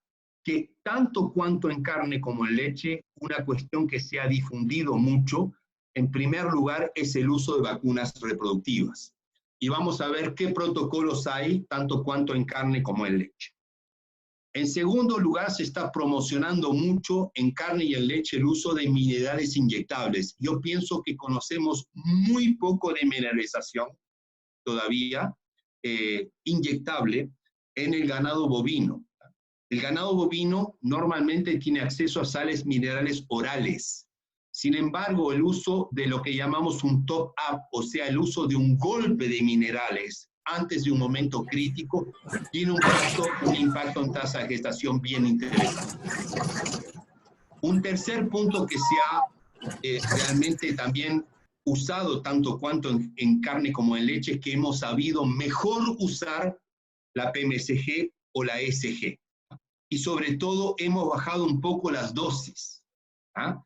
que tanto cuanto en carne como en leche, una cuestión que se ha difundido mucho, en primer lugar, es el uso de vacunas reproductivas. Y vamos a ver qué protocolos hay, tanto cuanto en carne como en leche. En segundo lugar, se está promocionando mucho en carne y en leche el uso de minerales inyectables. Yo pienso que conocemos muy poco de mineralización todavía inyectable en el ganado bovino. El ganado bovino normalmente tiene acceso a sales minerales orales. Sin embargo, el uso de lo que llamamos un top-up, o sea, el uso de un golpe de minerales antes de un momento crítico, tiene un impacto en tasa de gestación bien interesante. Un tercer punto que se ha realmente también usado tanto cuanto en carne como en leche es que hemos sabido mejor usar la PMSG o la ESG. Y sobre todo hemos bajado un poco las dosis. ¿Ah?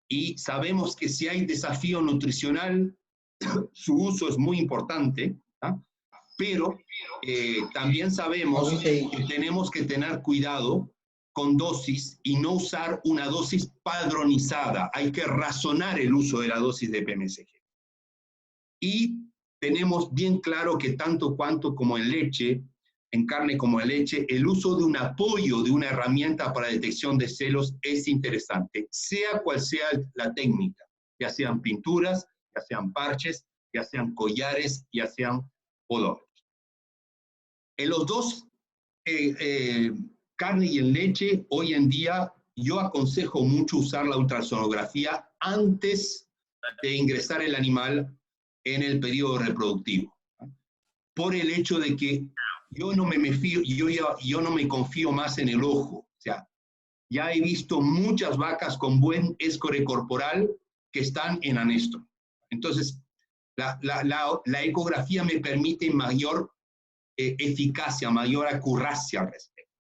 Y sabemos que si hay desafío nutricional, su uso es muy importante, ¿ah? Pero también sabemos que tenemos que tener cuidado con dosis y no usar una dosis padronizada. Hay que razonar el uso de la dosis de PMSG. Y tenemos bien claro que tanto cuanto como en leche, en carne como en leche, el uso de un apoyo, de una herramienta para detección de celos es interesante, sea cual sea la técnica, ya sean pinturas, ya sean parches, ya sean collares, ya sean odores. En los dos, carne y en leche, hoy en día yo aconsejo mucho usar la ultrasonografía antes de ingresar el animal en el periodo reproductivo, por el hecho de que yo no me confío más en el ojo. O sea, ya he visto muchas vacas con buen escore corporal que están en anestro. Entonces, la ecografía me permite mayor eficacia, mayor acurracia al respecto.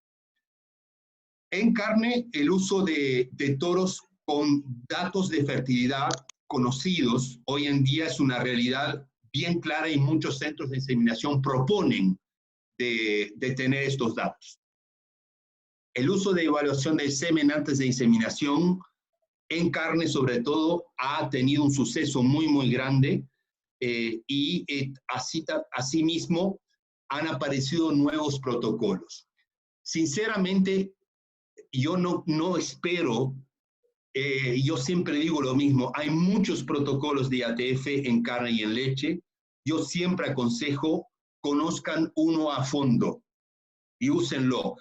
En carne, el uso de toros con datos de fertilidad conocidos hoy en día es una realidad bien clara y muchos centros de inseminación proponen de tener estos datos. El uso de evaluación del semen antes de inseminación en carne, sobre todo, ha tenido un suceso muy, muy grande asimismo han aparecido nuevos protocolos. Sinceramente, yo no espero, yo siempre digo lo mismo, hay muchos protocolos de ATF en carne y en leche. Yo siempre aconsejo, conozcan uno a fondo y úsenlo.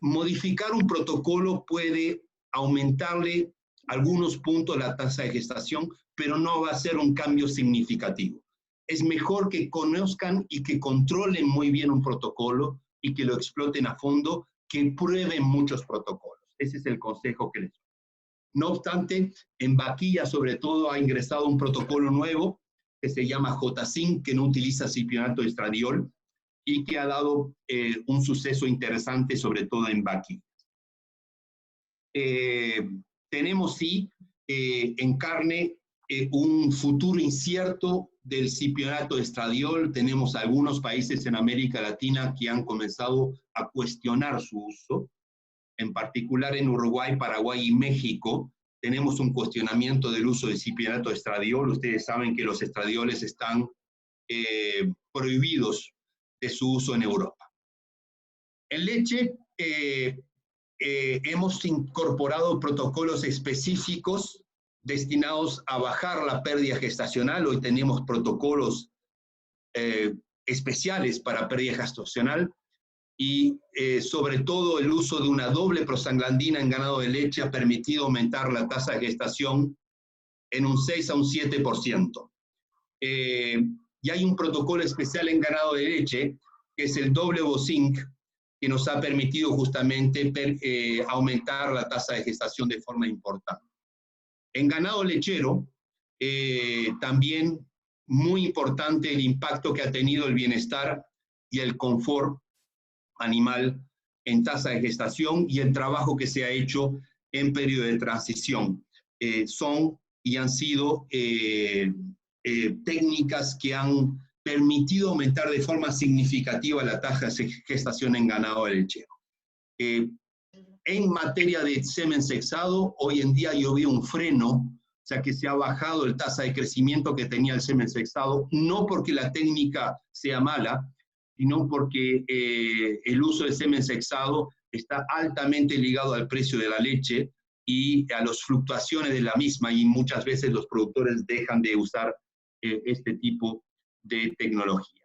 Modificar un protocolo puede aumentarle algunos puntos la tasa de gestación, pero no va a ser un cambio significativo. Es mejor que conozcan y que controlen muy bien un protocolo y que lo exploten a fondo, que prueben muchos protocolos. Ese es el consejo que les doy. No obstante, en vaquilla sobre todo ha ingresado un protocolo nuevo que se llama JSIN, que no utiliza cipionato de estradiol y que ha dado un suceso interesante, sobre todo en vaquillas. Tenemos, sí, en carne un futuro incierto del cipionato de estradiol. Tenemos algunos países en América Latina que han comenzado a cuestionar su uso. En particular en Uruguay, Paraguay y México, tenemos un cuestionamiento del uso de cipionato de estradiol. Ustedes saben que los estradioles están prohibidos de su uso en Europa. En leche, hemos incorporado protocolos específicos destinados a bajar la pérdida gestacional. Hoy tenemos protocolos especiales para pérdida gestacional y sobre todo el uso de una doble prostaglandina en ganado de leche ha permitido aumentar la tasa de gestación en un 6 a un 7%. y hay un protocolo especial en ganado de leche, que es el doble Zinc, que nos ha permitido justamente aumentar la tasa de gestación de forma importante. En ganado lechero, también muy importante el impacto que ha tenido el bienestar y el confort animal en tasa de gestación y el trabajo que se ha hecho en periodo de transición. Son y han sido técnicas que han permitido aumentar de forma significativa la tasa de gestación en ganado lechero. En materia de semen sexado, hoy en día yo veo un freno, o sea que se ha bajado la tasa de crecimiento que tenía el semen sexado, no porque la técnica sea mala, sino porque el uso de semen sexado está altamente ligado al precio de la leche y a las fluctuaciones de la misma, y muchas veces los productores dejan de usar este tipo de tecnología.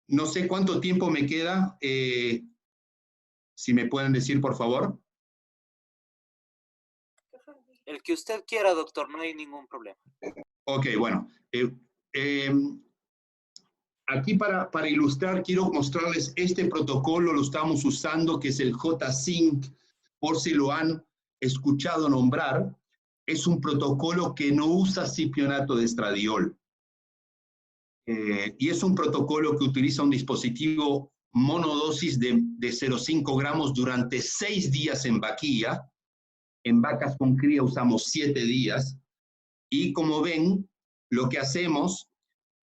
No sé cuánto tiempo me queda, si me pueden decir, por favor. El que usted quiera, doctor, no hay ningún problema. Ok, bueno. Aquí para ilustrar, quiero mostrarles este protocolo, lo estamos usando, que es el J-Zinc, por si lo han escuchado nombrar. Es un protocolo que no usa cipionato de estradiol. Y es un protocolo que utiliza un dispositivo monodosis de 0,5 gramos durante 6 días en vaquilla. En vacas con cría usamos 7 días. Y como ven, lo que hacemos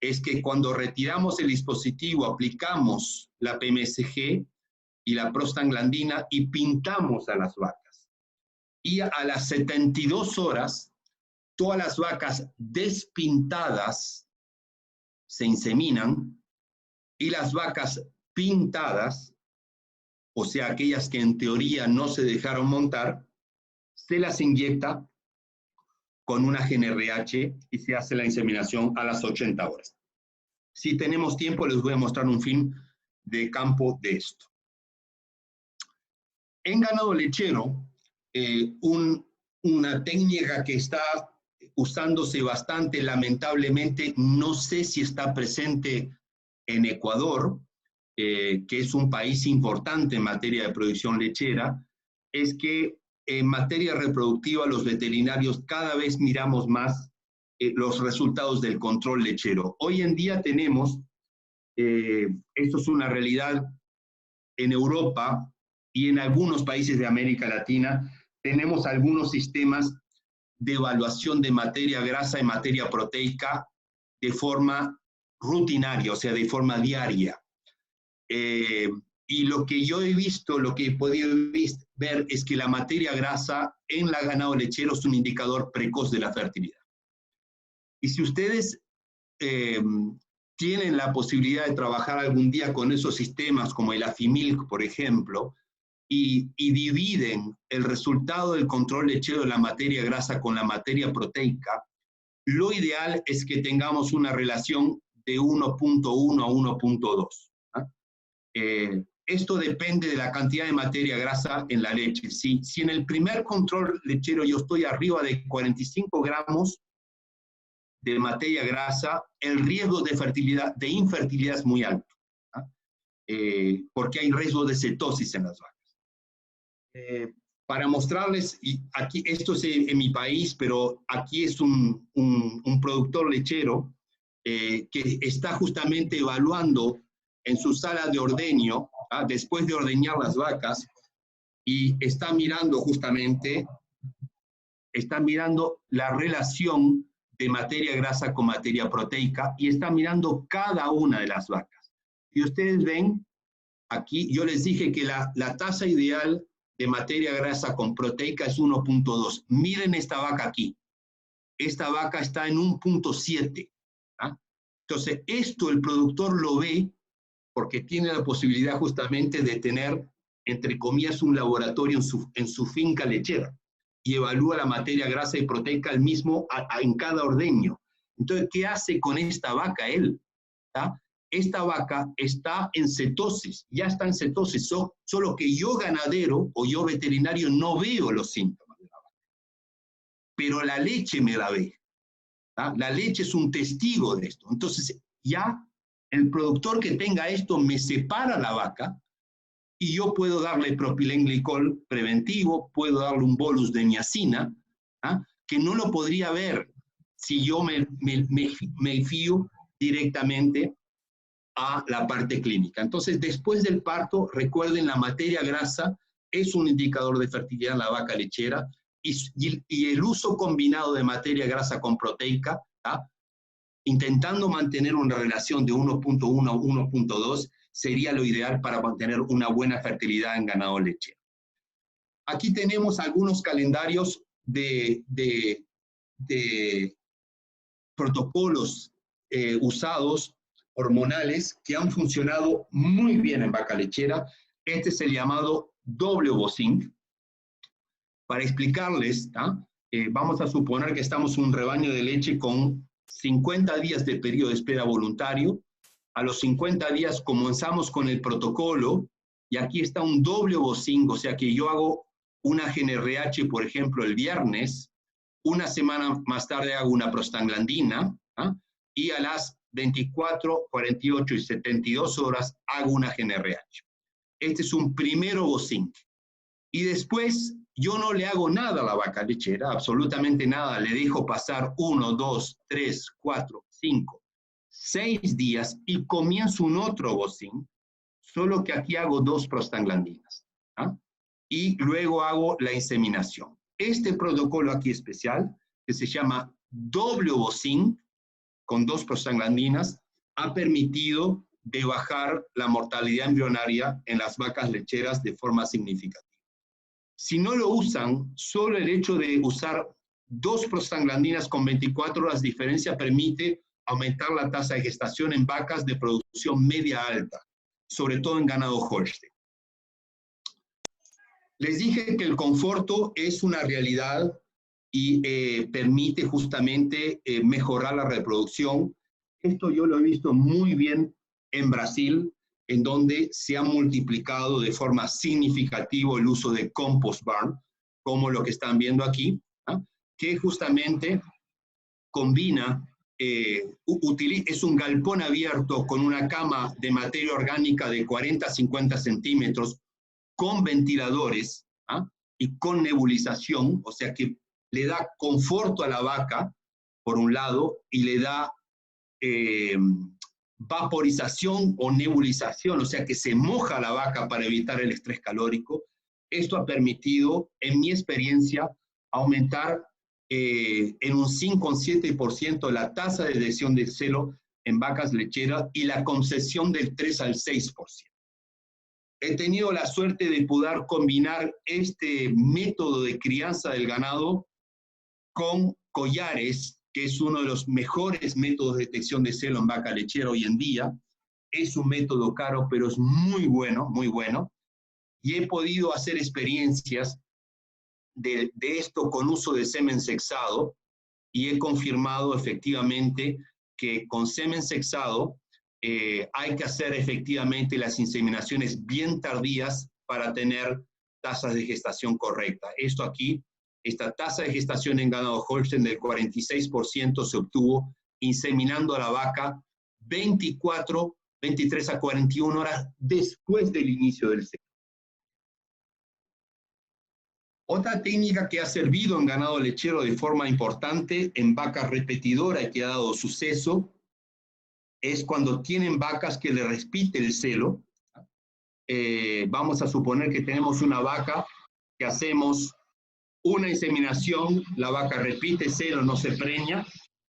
es que cuando retiramos el dispositivo, aplicamos la PMSG y la prostaglandina y pintamos a las vacas. Y a las 72 horas, todas las vacas despintadas se inseminan y las vacas pintadas, o sea, aquellas que en teoría no se dejaron montar, se las inyecta con una GnRH y se hace la inseminación a las 80 horas. Si tenemos tiempo, les voy a mostrar un film de campo de esto. En ganado lechero, una técnica que está usándose bastante, lamentablemente, no sé si está presente en Ecuador, que es un país importante en materia de producción lechera, es que en materia reproductiva los veterinarios cada vez miramos más los resultados del control lechero. Hoy en día tenemos, esto es una realidad en Europa y en algunos países de América Latina, tenemos algunos sistemas de evaluación de materia grasa y materia proteica de forma rutinaria, o sea, de forma diaria. Y lo que yo he visto, lo que he podido ver es que la materia grasa en la ganado lechero es un indicador precoz de la fertilidad. Y si ustedes tienen la posibilidad de trabajar algún día con esos sistemas como el Afimilk, por ejemplo, y dividen el resultado del control lechero de la materia grasa con la materia proteica, lo ideal es que tengamos una relación de 1.1 a 1.2. Esto depende de la cantidad de materia grasa en la leche. Si en el primer control lechero yo estoy arriba de 45 gramos de materia grasa, el riesgo de infertilidad es muy alto, porque hay riesgo de cetosis en las vacas. Para mostrarles, y aquí esto es en mi país, pero aquí es un productor lechero que está justamente evaluando en su sala de ordeño, después de ordeñar las vacas, y está mirando justamente, la relación de materia grasa con materia proteica, y está mirando cada una de las vacas. Y ustedes ven, aquí yo les dije que la tasa ideal de materia grasa con proteica es 1.2. Miren esta vaca aquí. Esta vaca está en 1.7. Entonces, esto el productor lo ve porque tiene la posibilidad justamente de tener, entre comillas, un laboratorio en su finca lechera y evalúa la materia grasa y proteica el mismo en cada ordeño. Entonces, ¿qué hace con esta vaca él? Esta vaca está en cetosis, ya está en cetosis, solo que yo ganadero o yo veterinario no veo los síntomas de la vaca, pero la leche me la ve. ¿tá? La leche es un testigo de esto. Entonces, ya el productor que tenga esto me separa la vaca y yo puedo darle propilenglicol preventivo, puedo darle un bolus de niacina, ¿ah? Que no lo podría ver si yo me fío directamente a la parte clínica. Entonces, después del parto, recuerden, la materia grasa es un indicador de fertilidad en la vaca lechera y el uso combinado de materia grasa con proteica, ¿tá? Intentando mantener una relación de 1.1 a 1.2 sería lo ideal para mantener una buena fertilidad en ganado lechero. Aquí tenemos algunos calendarios de protocolos usados, hormonales, que han funcionado muy bien en vaca lechera. Este es el llamado WOSINC. Para explicarles, vamos a suponer que estamos en un rebaño de leche con 50 días de periodo de espera voluntario. A los 50 días comenzamos con el protocolo y aquí está un WOSINC, o sea que yo hago una GnRH, por ejemplo, el viernes, una semana más tarde hago una prostaglandina, y a las 24, 48 y 72 horas hago una GnRH. Este es un primero WOSINC. Y después yo no le hago nada a la vaca lechera, absolutamente nada. Le dejo pasar 1, 2, 3, 4, 5, 6 días y comienzo un otro WOSINC, solo que aquí hago 2 prostaglandinas. Y luego hago la inseminación. Este protocolo aquí especial, que se llama WOSINC, con 2 prostaglandinas, ha permitido de bajar la mortalidad embrionaria en las vacas lecheras de forma significativa. Si no lo usan, solo el hecho de usar 2 prostaglandinas con 24 horas de diferencia permite aumentar la tasa de gestación en vacas de producción media alta, sobre todo en ganado Holstein. Les dije que el conforto es una realidad y permite justamente mejorar la reproducción. Esto yo lo he visto muy bien en Brasil, en donde se ha multiplicado de forma significativa el uso de compost barn, como lo que están viendo aquí, que justamente combina, es un galpón abierto con una cama de materia orgánica de 40 a 50 centímetros, con ventiladores y con nebulización, o sea que le da conforto a la vaca, por un lado, y le da vaporización o nebulización, o sea que se moja la vaca para evitar el estrés calórico. Esto ha permitido, en mi experiencia, aumentar en un 5 o 7% la tasa de detección de celo en vacas lecheras y la concesión del 3 al 6%. He tenido la suerte de poder combinar este método de crianza del ganado con collares, que es uno de los mejores métodos de detección de celo en vaca lechera hoy en día. Es un método caro, pero es muy bueno, muy bueno. Y he podido hacer experiencias de esto con uso de semen sexado y he confirmado efectivamente que con semen sexado hay que hacer efectivamente las inseminaciones bien tardías para tener tasas de gestación correcta. Esto aquí, esta tasa de gestación en ganado Holstein del 46% se obtuvo inseminando a la vaca 23 a 41 horas después del inicio del ciclo. Otra técnica que ha servido en ganado lechero de forma importante en vacas repetidoras y que ha dado suceso es cuando tienen vacas que le repite el celo. Vamos a suponer que tenemos una vaca que hacemos una inseminación, la vaca repite celo, no se preña.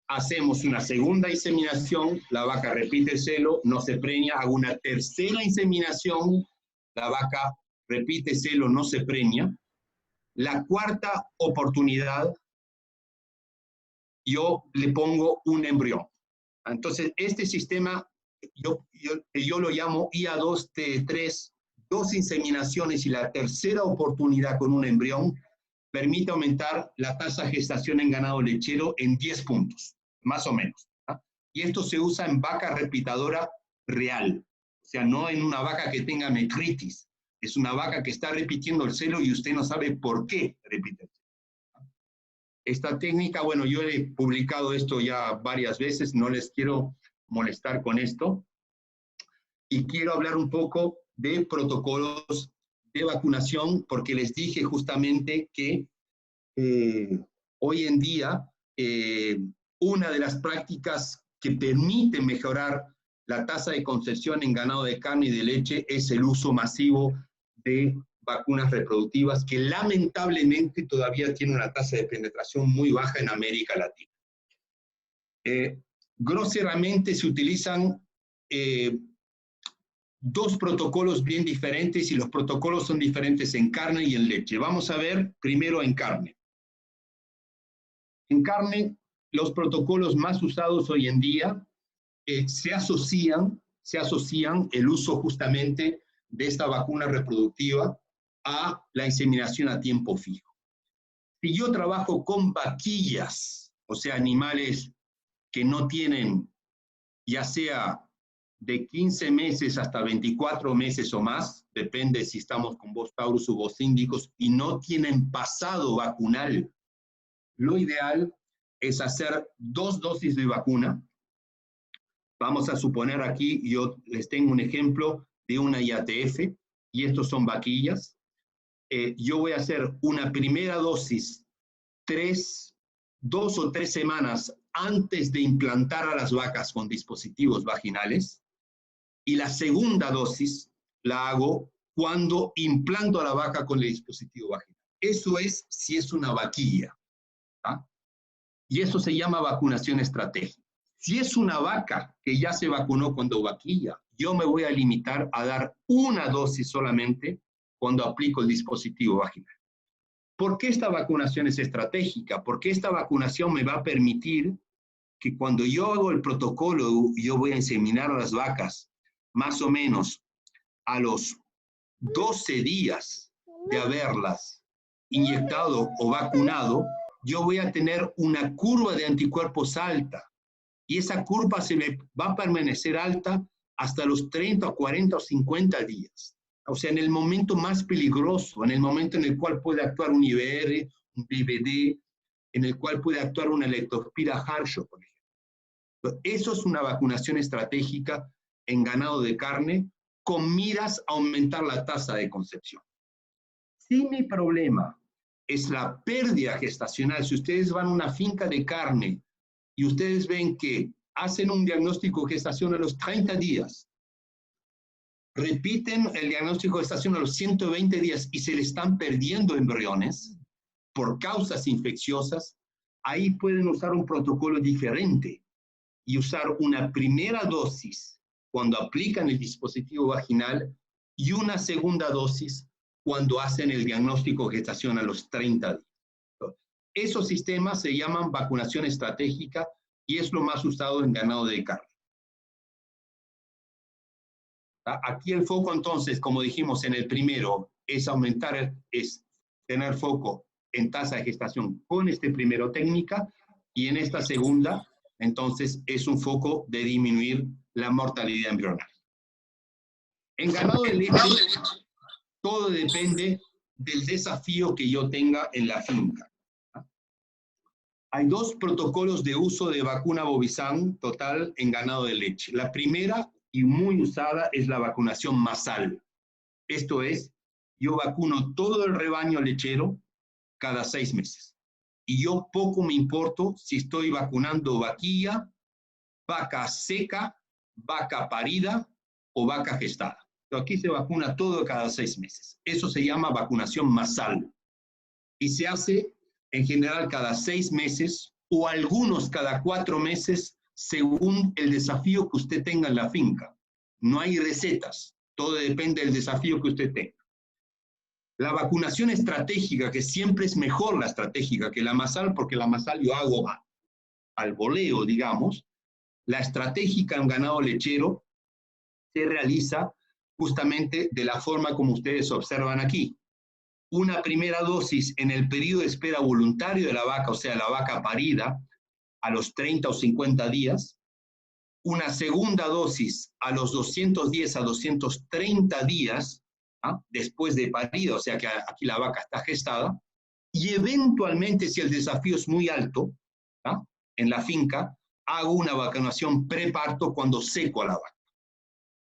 Hacemos una segunda inseminación, la vaca repite celo, no se preña. Hago una tercera inseminación, la vaca repite celo, no se preña. La cuarta oportunidad, yo le pongo un embrión. Entonces, este sistema, yo lo llamo IA2T3, 2 inseminaciones y la tercera oportunidad con un embrión, permite aumentar la tasa de gestación en ganado lechero en 10 puntos, más o menos. Y esto se usa en vaca repitadora real, o sea, no en una vaca que tenga metritis. Es una vaca que está repitiendo el celo y usted no sabe por qué repite el celo. Esta técnica, bueno, yo he publicado esto ya varias veces, no les quiero molestar con esto, y quiero hablar un poco de protocolos de vacunación, porque les dije justamente que hoy en día una de las prácticas que permite mejorar la tasa de concepción en ganado de carne y de leche es el uso masivo de vacunas reproductivas, que lamentablemente todavía tiene una tasa de penetración muy baja en América Latina. Groseramente se utilizan dos protocolos bien diferentes, y los protocolos son diferentes en carne y en leche. Vamos a ver primero en carne. En carne, los protocolos más usados hoy en día se asocian el uso justamente de esta vacuna reproductiva a la inseminación a tiempo fijo. Si yo trabajo con vaquillas, o sea, animales que no tienen, ya sea de 15 meses hasta 24 meses o más, depende si estamos con Bos taurus o Bos indicus, y no tienen pasado vacunal, lo ideal es hacer 2 dosis de vacuna. Vamos a suponer aquí, yo les tengo un ejemplo de una IATF, y estos son vaquillas. Yo voy a hacer una primera dosis 2 o 3 semanas antes de implantar a las vacas con dispositivos vaginales, y la segunda dosis la hago cuando implanto a la vaca con el dispositivo vaginal. Eso es si es una vaquilla. ¿Ah? Y eso se llama vacunación estratégica. Si es una vaca que ya se vacunó cuando vaquilla, yo me voy a limitar a dar una dosis solamente cuando aplico el dispositivo vaginal. ¿Por qué esta vacunación es estratégica? Porque esta vacunación me va a permitir que cuando yo hago el protocolo, yo voy a inseminar a las vacas más o menos a los 12 días de haberlas inyectado o vacunado, yo voy a tener una curva de anticuerpos alta, y esa curva se me va a permanecer alta hasta los 30, 40 o 50 días. O sea, en el momento más peligroso, en el momento en el cual puede actuar un IBR, un BVD, en el cual puede actuar una leptospira Harshaw, por ejemplo. Eso es una vacunación estratégica en ganado de carne con miras a aumentar la tasa de concepción. Si mi problema es la pérdida gestacional, si ustedes van a una finca de carne y ustedes ven que hacen un diagnóstico de gestación a los 30 días, repiten el diagnóstico de gestación a los 120 días y se le están perdiendo embriones por causas infecciosas, ahí pueden usar un protocolo diferente y usar una primera dosis cuando aplican el dispositivo vaginal y una segunda dosis cuando hacen el diagnóstico de gestación a los 30 días. Esos sistemas se llaman vacunación estratégica y es lo más usado en ganado de carne. Aquí el foco entonces, como dijimos en el primero, es tener foco en tasa de gestación con este primero técnica, y en esta segunda, entonces, es un foco de disminuir la mortalidad embrional. En ganado de leche, todo depende del desafío que yo tenga en la finca. Hay 2 protocolos de uso de vacuna Bovizan total en ganado de leche. La primera y muy usada es la vacunación masal. Esto es, yo vacuno todo el rebaño lechero cada 6 meses. Y yo poco me importo si estoy vacunando vaquilla, vaca seca, vaca parida o vaca gestada. Pero aquí se vacuna todo cada 6 meses. Eso se llama vacunación masal. Y se hace en general cada 6 meses o algunos cada 4 meses según el desafío que usted tenga en la finca. No hay recetas, todo depende del desafío que usted tenga. La vacunación estratégica, que siempre es mejor la estratégica que la masal, porque la masal yo hago al voleo, digamos. La estratégica en ganado lechero se realiza justamente de la forma como ustedes observan aquí. Una primera dosis en el periodo de espera voluntario de la vaca, o sea, la vaca parida, a los 30 o 50 días. Una segunda dosis a los 210 a 230 días, después de parida, o sea que aquí la vaca está gestada. y eventualmente, si el desafío es muy alto, ¿ah?, en la finca, hago una vacunación preparto cuando seco a la vaca.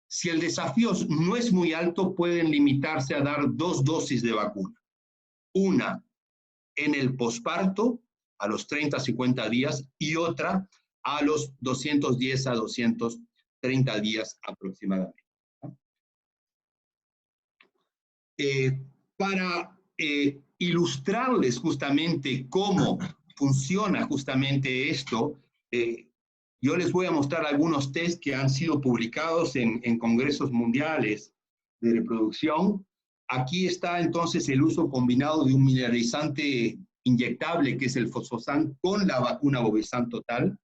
Si el desafío no es muy alto, pueden limitarse a dar 2 dosis de vacuna. Una en el posparto, a los 30 a 50 días, y otra a los 210 a 230 días aproximadamente. Para ilustrarles justamente cómo funciona justamente esto, yo les voy a mostrar algunos test que han sido publicados en congresos mundiales de reproducción. Aquí está entonces el uso combinado de un mineralizante inyectable, que es el fosfosan, con la vacuna Bovesan total.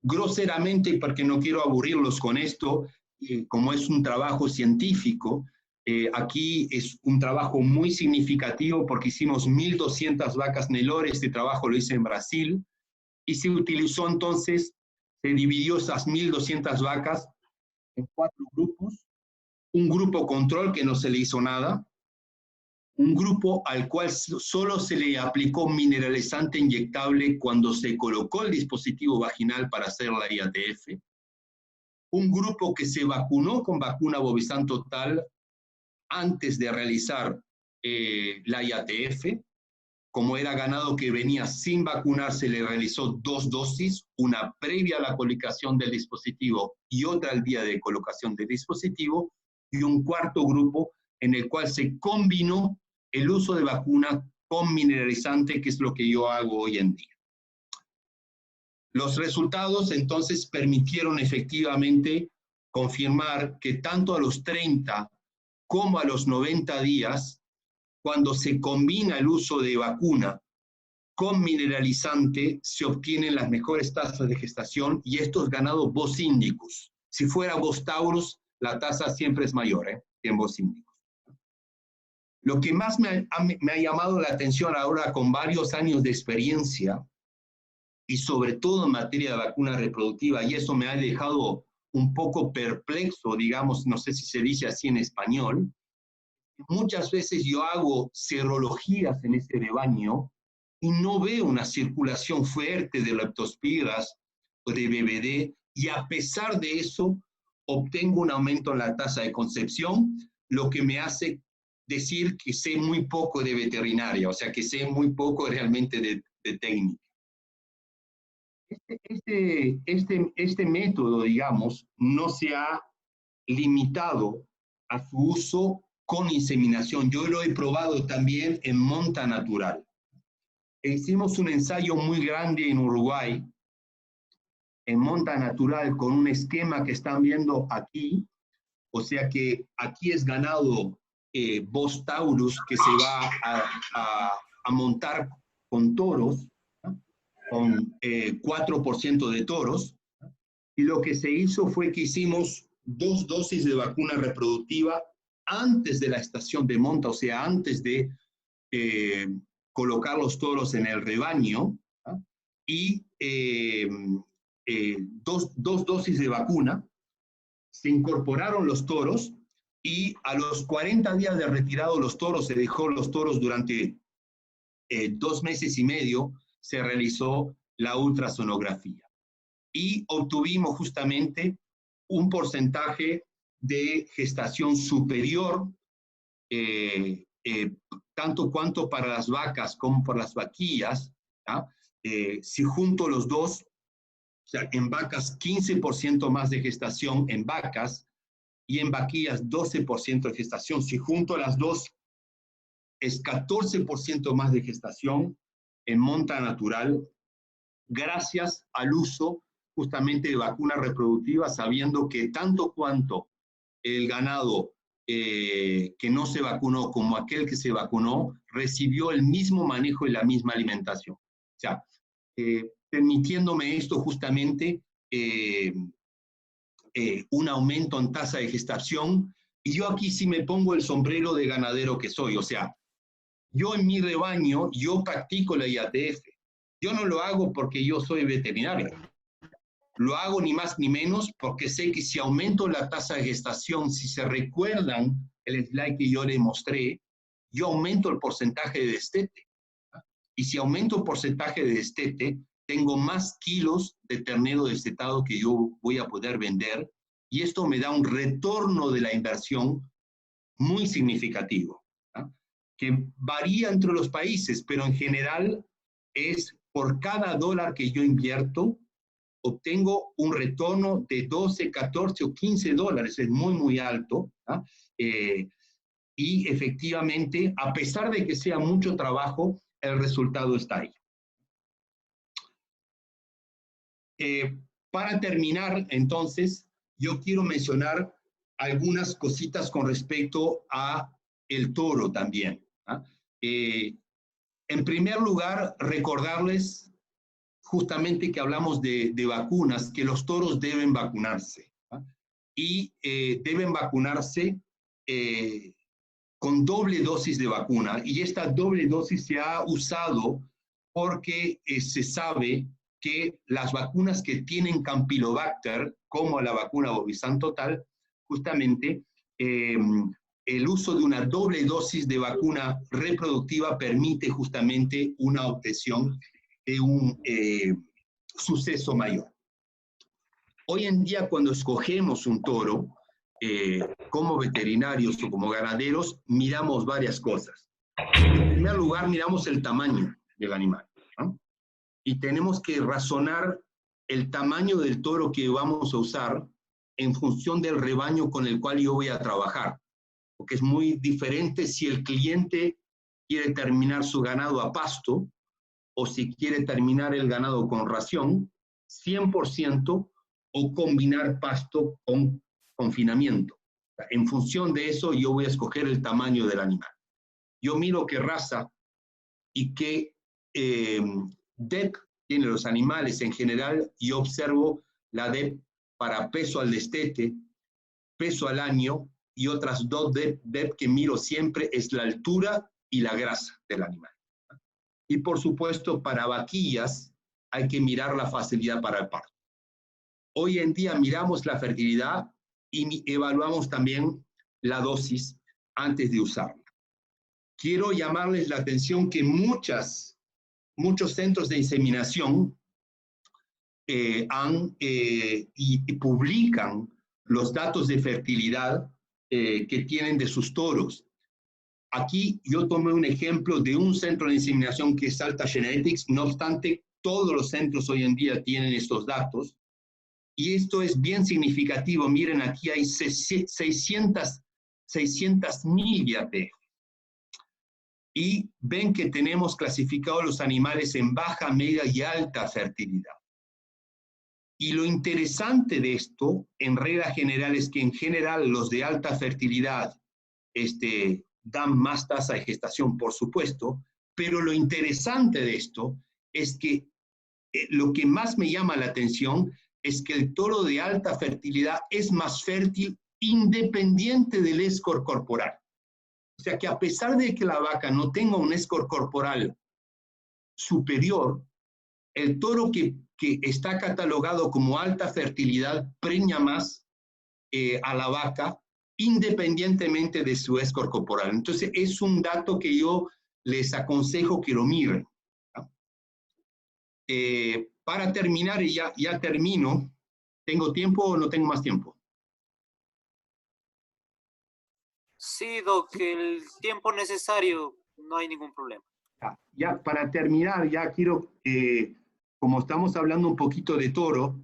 Groseramente, porque no quiero aburrirlos con esto, como es un trabajo científico, aquí es un trabajo muy significativo porque hicimos 1.200 vacas Nelore. Este trabajo lo hice en Brasil, y se utilizó entonces, se dividió esas 1.200 vacas en 4 grupos. Un grupo control que no se le hizo nada, un grupo al cual solo se le aplicó mineralizante inyectable cuando se colocó el dispositivo vaginal para hacer la IATF, un grupo que se vacunó con vacuna Bovesan total antes de realizar la IATF. Como era ganado que venía sin vacunar, se le realizó 2 dosis, una previa a la colocación del dispositivo y otra al día de colocación del dispositivo, y un cuarto grupo en el cual se combinó el uso de vacuna con mineralizante, que es lo que yo hago hoy en día. Los resultados entonces permitieron efectivamente confirmar que tanto a los 30 como a los 90 días, cuando se combina el uso de vacuna con mineralizante, se obtienen las mejores tasas de gestación, y estos ganados Bos indicus. Si fuera Bos taurus, la tasa siempre es mayor que en Bos indicus. Lo que más me ha llamado la atención ahora, con varios años de experiencia, y sobre todo en materia de vacuna reproductiva, y eso me ha dejado un poco perplexo, digamos, no sé si se dice así en español. Muchas veces yo hago serologías en este rebaño y no veo una circulación fuerte de leptospiras o de BBD, y a pesar de eso obtengo un aumento en la tasa de concepción, lo que me hace decir que sé muy poco de veterinaria, o sea, que sé muy poco realmente de técnica. Este método, digamos, no se ha limitado a su uso con inseminación. Yo lo he probado también en monta natural. Hicimos un ensayo muy grande en Uruguay, en monta natural, con un esquema que están viendo aquí. O sea que aquí es ganado Bos taurus, que se va a montar con toros, ¿no?, con 4% de toros. Y lo que se hizo fue que hicimos 2 dosis de vacuna reproductiva antes de la estación de monta, o sea, antes de colocar los toros en el rebaño, ¿no?, y 2 dosis de vacuna. Se incorporaron los toros, y a los 40 días de retirado los toros, se dejó los toros durante 2 meses y medio, se realizó la ultrasonografía. Y obtuvimos justamente un porcentaje de gestación superior, tanto cuanto para las vacas como para las vaquillas, ¿ya? Si junto los dos, o sea, en vacas 15% más de gestación en vacas, y en vaquillas 12% de gestación. Si junto las dos, es 14% más de gestación en monta natural, gracias al uso justamente de vacuna reproductiva, sabiendo que tanto cuanto el ganado que no se vacunó como aquel que se vacunó, recibió el mismo manejo y la misma alimentación. O sea, permitiéndome esto justamente un aumento en tasa de gestación. Y yo aquí sí me pongo el sombrero de ganadero que soy. O sea, yo en mi rebaño, yo practico la IATF. Yo no lo hago porque yo soy veterinario. Lo hago ni más ni menos porque sé que si aumento la tasa de gestación, si se recuerdan el slide que yo les mostré, yo aumento el porcentaje de destete. Y si aumento el porcentaje de destete, tengo más kilos de ternero destetado que yo voy a poder vender, y esto me da un retorno de la inversión muy significativo, ¿no? Que varía entre los países, pero en general es por cada dólar que yo invierto, obtengo un retorno de 12, 14 o 15 dólares, es muy, muy alto, ¿no? Y efectivamente, a pesar de que sea mucho trabajo, el resultado está ahí. Para terminar, entonces, yo quiero mencionar algunas cositas con respecto a el toro también, ¿no? En primer lugar, recordarles justamente que hablamos de vacunas, que los toros deben vacunarse, ¿no? Y deben vacunarse con doble dosis de vacuna, y esta doble dosis se ha usado porque se sabe que las vacunas que tienen Campylobacter, como la vacuna Bovizan Total, justamente el uso de una doble dosis de vacuna reproductiva permite justamente una obtención de un suceso mayor. Hoy en día, cuando escogemos un toro, como veterinarios o como ganaderos, miramos varias cosas. En primer lugar, miramos el tamaño del animal, ¿no? Y tenemos que razonar el tamaño del toro que vamos a usar en función del rebaño con el cual yo voy a trabajar, porque es muy diferente si el cliente quiere terminar su ganado a pasto o si quiere terminar el ganado con ración, 100%, o combinar pasto con confinamiento. En función de eso, yo voy a escoger el tamaño del animal. Yo miro qué raza y qué DEP tienen los animales en general, y observo la DEP para peso al destete, peso al año, y otras dos DEP que miro siempre es la altura y la grasa del animal. Y por supuesto, para vaquillas hay que mirar la facilidad para el parto. Hoy en día miramos la fertilidad y evaluamos también la dosis antes de usarla. Quiero llamarles la atención que muchos centros de inseminación y publican los datos de fertilidad que tienen de sus toros. Aquí yo tomé un ejemplo de un centro de inseminación que es Alta Genetics, no obstante, todos los centros hoy en día tienen estos datos, y esto es bien significativo. Miren, aquí hay 600,000 IAP. Y ven que tenemos clasificados los animales en baja, media y alta fertilidad. Y lo interesante de esto, en regla general, es que en general los de alta fertilidad dan más tasa de gestación, por supuesto, pero lo interesante de esto es que lo que más me llama la atención es que el toro de alta fertilidad es más fértil independiente del score corporal. O sea que a pesar de que la vaca no tenga un score corporal superior, el toro que está catalogado como alta fertilidad preña más a la vaca independientemente de su score corporal. Entonces es un dato que yo les aconsejo que lo miren, ¿no? Para terminar, y ya termino, ¿tengo tiempo o no tengo más tiempo? Sí, Doc, el tiempo necesario, no hay ningún problema. Ya para terminar, ya quiero, como estamos hablando un poquito de toro,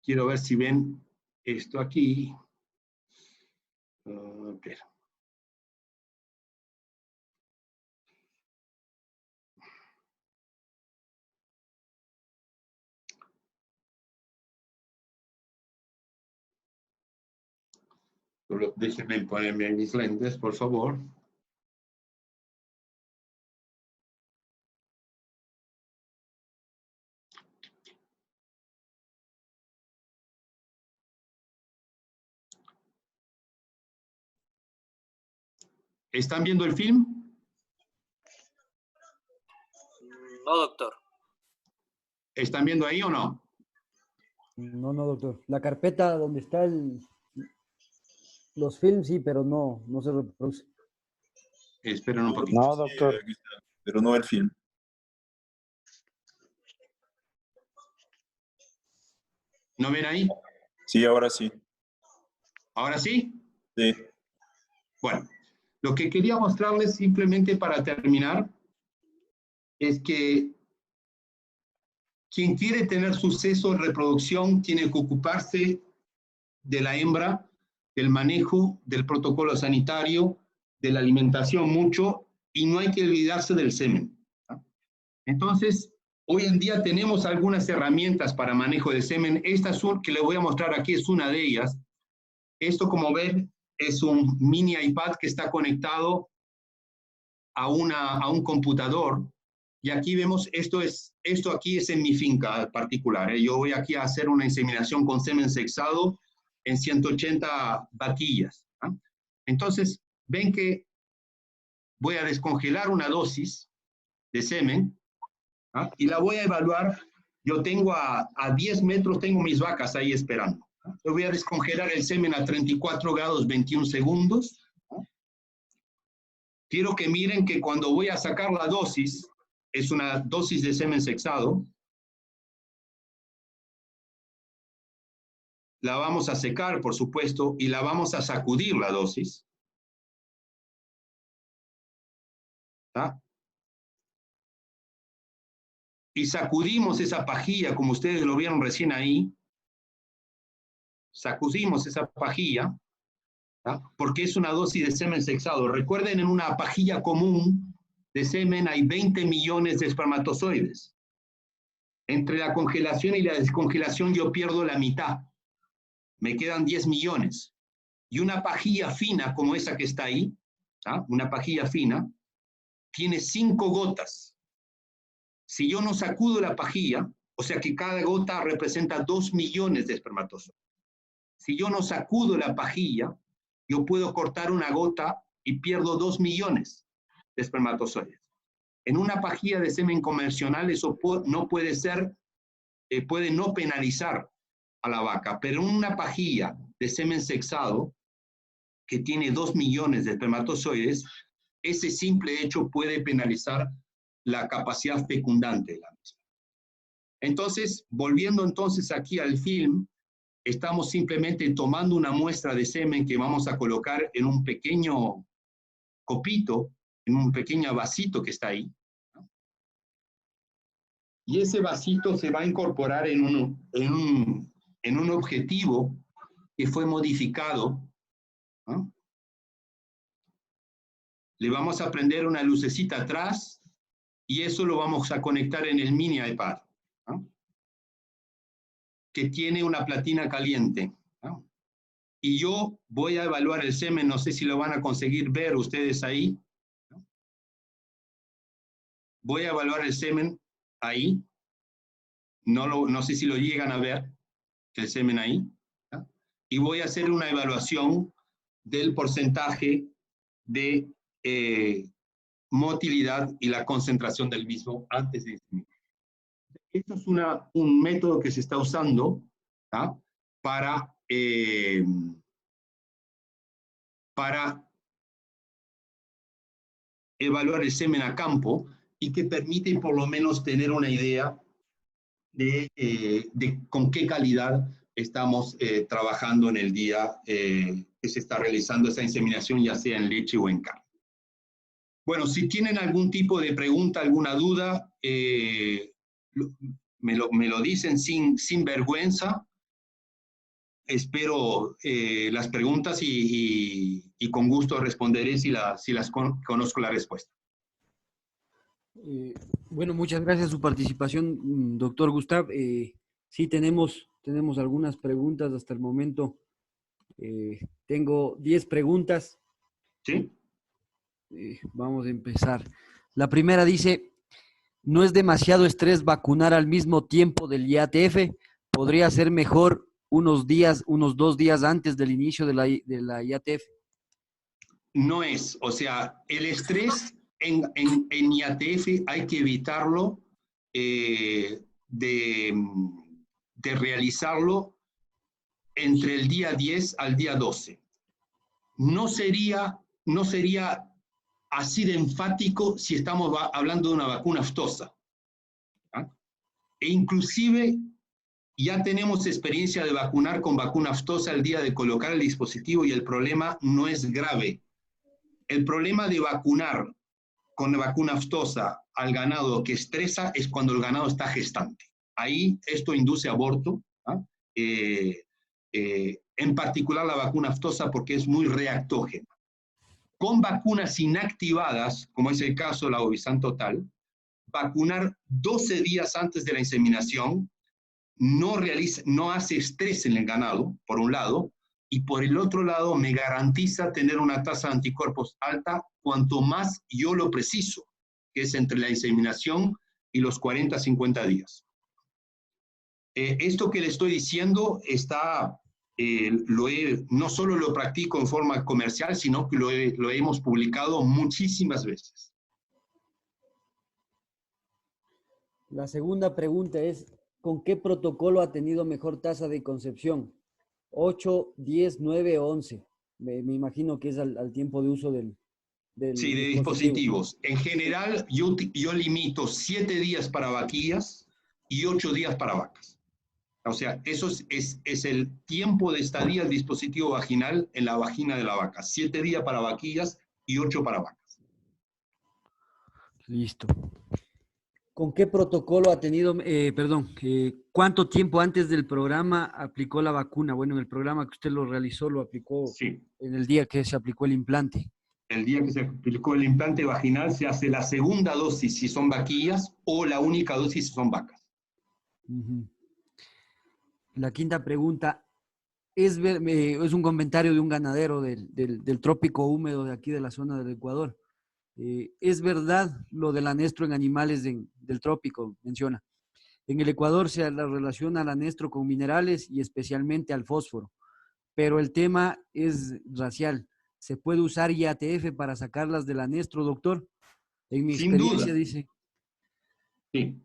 quiero ver si ven esto aquí. Okay. Solo déjenme ponerme mis lentes, por favor. ¿Están viendo el film? No, doctor. ¿Están viendo ahí o no? No, doctor. La carpeta donde está el... Los films sí, pero no se reproduce. Esperen un poquito. No, doctor. Aquí está, pero no el film. ¿No ven ahí? Sí, ahora sí. ¿Ahora sí? Sí. Bueno, lo que quería mostrarles simplemente para terminar es que quien quiere tener suceso en reproducción tiene que ocuparse de la hembra, del manejo, del protocolo sanitario, de la alimentación mucho, y no hay que olvidarse del semen. Entonces, hoy en día tenemos algunas herramientas para manejo de semen. Esta que les voy a mostrar aquí es una de ellas. Esto, como ven, es un mini iPad que está conectado a un computador. Y aquí vemos, esto aquí es en mi finca particular. Yo voy aquí a hacer una inseminación con semen sexado en 180 vaquillas. Entonces, ven que voy a descongelar una dosis de semen y la voy a evaluar. Yo tengo a 10 metros, tengo mis vacas ahí esperando. Yo voy a descongelar el semen a 34 grados 21 segundos. Quiero que miren que cuando voy a sacar la dosis, es una dosis de semen sexado, la vamos a secar, por supuesto, y la vamos a sacudir la dosis. Y sacudimos esa pajilla, como ustedes lo vieron recién ahí. Sacudimos esa pajilla, porque es una dosis de semen sexado. Recuerden, en una pajilla común de semen hay 20 millones de espermatozoides. Entre la congelación y la descongelación yo pierdo la mitad. Me quedan 10 millones. Y una pajilla fina como esa que está ahí, una pajilla fina, tiene 5 gotas. Si yo no sacudo la pajilla, o sea que cada gota representa 2 millones de espermatozoides. Si yo no sacudo la pajilla, yo puedo cortar una gota y pierdo 2 millones de espermatozoides. En una pajilla de semen convencional eso no puede ser, puede no penalizar a la vaca, pero en una pajilla de semen sexado que tiene 2 millones de espermatozoides, ese simple hecho puede penalizar la capacidad fecundante de la misma. Entonces, volviendo entonces aquí al film, estamos simplemente tomando una muestra de semen que vamos a colocar en un pequeño copito, en un pequeño vasito que está ahí. Y ese vasito se va a incorporar en un objetivo que fue modificado. Le vamos a prender una lucecita atrás y eso lo vamos a conectar en el mini iPad, que tiene una platina caliente. Y yo voy a evaluar el semen, no sé si lo van a conseguir ver ustedes ahí. Voy a evaluar el semen ahí. No sé si lo llegan a ver, el semen ahí. Y voy a hacer una evaluación del porcentaje de motilidad y la concentración del mismo antes de inseminar. Esto es un método que se está usando para evaluar el semen a campo y que permite por lo menos tener una idea de con qué calidad estamos trabajando en el día que se está realizando esa inseminación, ya sea en leche o en carne. Bueno, si tienen algún tipo de pregunta, alguna duda, me lo dicen sin vergüenza. Espero las preguntas y con gusto responderé si las conozco la respuesta. Bueno, muchas gracias por su participación, doctor Gustav. Sí, tenemos algunas preguntas hasta el momento. Tengo 10 preguntas. ¿Sí? Vamos a empezar. La primera dice, ¿no es demasiado estrés vacunar al mismo tiempo del IATF? ¿Podría ser mejor unos 2 días antes del inicio de la IATF? No es, o sea, el estrés en IATF hay que evitarlo de realizarlo entre el día 10 al día 12. no sería así de enfático si estamos hablando de una vacuna aftosa. ¿Ah? E inclusive ya tenemos experiencia de vacunar con vacuna aftosa el día de colocar el dispositivo y el problema no es grave. El problema de vacunar con vacuna aftosa al ganado que estresa es cuando el ganado está gestante. Ahí esto induce aborto, ¿ah? En particular la vacuna aftosa porque es muy reactógena. Con vacunas inactivadas, como es el caso de la Ovisan Total, vacunar 12 días antes de la inseminación no hace estrés en el ganado, por un lado, y por el otro lado me garantiza tener una tasa de anticuerpos alta cuanto más yo lo preciso, que es entre la inseminación y los 40-50 días. Esto que le estoy diciendo está, no solo lo practico en forma comercial, sino que lo hemos publicado muchísimas veces. La segunda pregunta es, ¿con qué protocolo ha tenido mejor tasa de concepción? 8, 10, 9 o 11. Me imagino que es al tiempo de uso del Sí, de dispositivos. En general, yo limito 7 días para vaquillas y 8 días para vacas. O sea, eso es el tiempo de estadía del dispositivo vaginal en la vagina de la vaca. 7 días para vaquillas y 8 para vacas. Listo. ¿Con qué protocolo ha tenido, cuánto tiempo antes del programa aplicó la vacuna? Bueno, en el programa que usted lo realizó, lo aplicó Sí. en el día que se aplicó el implante. El día que se aplicó el implante vaginal se hace la segunda dosis si son vaquillas o la única dosis si son vacas. Uh-huh. La quinta pregunta es un comentario de un ganadero del trópico húmedo de aquí de la zona del Ecuador. Es verdad lo del anestro en animales del trópico, menciona. En el Ecuador se relaciona al anestro con minerales y especialmente al fósforo, pero el tema es racial. ¿Se puede usar IATF para sacarlas del anestro, doctor? En mi Sin experiencia duda. dice Sí.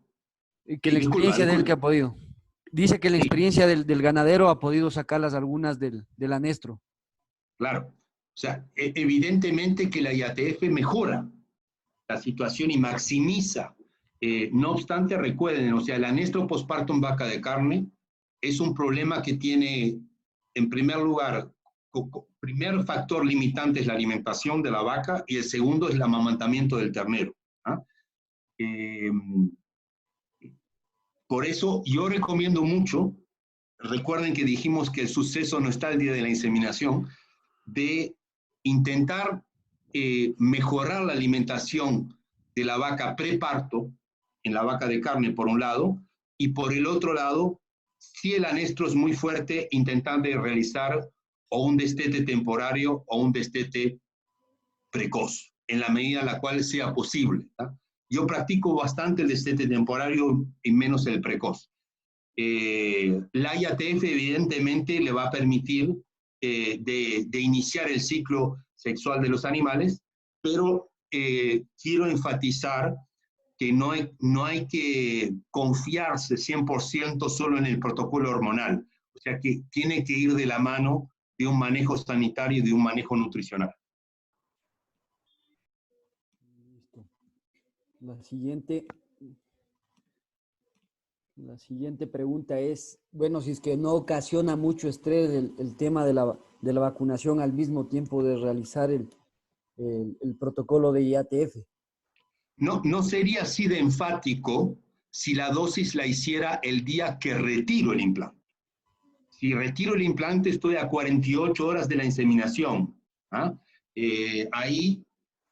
que la experiencia de él que ha podido. Dice que la experiencia del ganadero ha podido sacarlas algunas del anestro. Claro. O sea, evidentemente que la IATF mejora la situación y maximiza. No obstante, recuerden, o sea, el anestro postpartum vaca de carne es un problema que tiene, en primer lugar, primer factor limitante es la alimentación de la vaca y el segundo es el amamantamiento del ternero. ¿Ah? Por eso yo recomiendo mucho, recuerden que dijimos que el suceso no está el día de la inseminación, de intentar mejorar la alimentación de la vaca preparto, en la vaca de carne por un lado, y por el otro lado, si el anestro es muy fuerte, intentar de realizar o un destete temporario o un destete precoz, en la medida en la cual sea posible. ¿tá? Yo practico bastante el destete temporario y menos el precoz. La IATF evidentemente le va a permitir de iniciar el ciclo sexual de los animales, pero quiero enfatizar que no hay que confiarse 100% solo en el protocolo hormonal, o sea que tiene que ir de la mano de un manejo sanitario y de un manejo nutricional. Listo. La siguiente pregunta es, bueno, si es que no ocasiona mucho estrés el tema de la vacunación al mismo tiempo de realizar el protocolo de IATF. No sería así de enfático si la dosis la hiciera el día que retiro el implante. Si retiro el implante estoy a 48 horas de la inseminación. ¿Ah? Ahí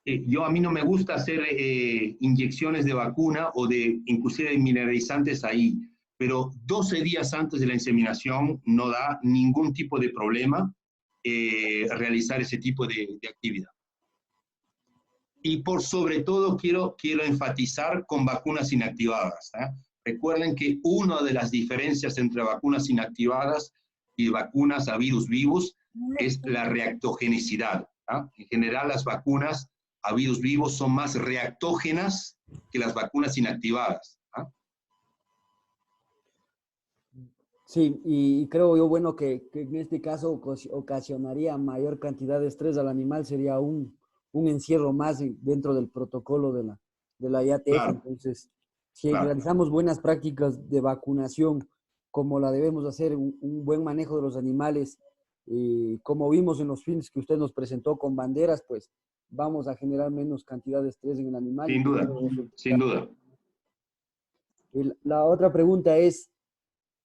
a mí no me gusta hacer inyecciones de vacuna o inclusive de mineralizantes ahí, pero 12 días antes de la inseminación no da ningún tipo de problema realizar ese tipo de actividad. Y por sobre todo quiero enfatizar con vacunas inactivadas. ¿eh? Recuerden que una de las diferencias entre vacunas inactivadas y vacunas a virus vivos es la reactogenicidad. ¿eh? En general las vacunas a virus vivos son más reactógenas que las vacunas inactivadas. ¿eh? Sí, y creo yo, bueno, que en este caso ocasionaría mayor cantidad de estrés al animal, sería un encierro más dentro del protocolo de la IATF. Claro, Entonces, si claro. realizamos buenas prácticas de vacunación, como la debemos hacer, un buen manejo de los animales, como vimos en los films que usted nos presentó con banderas, pues vamos a generar menos cantidad de estrés en el animal y Sin con duda, todo eso. sin duda. La otra pregunta es,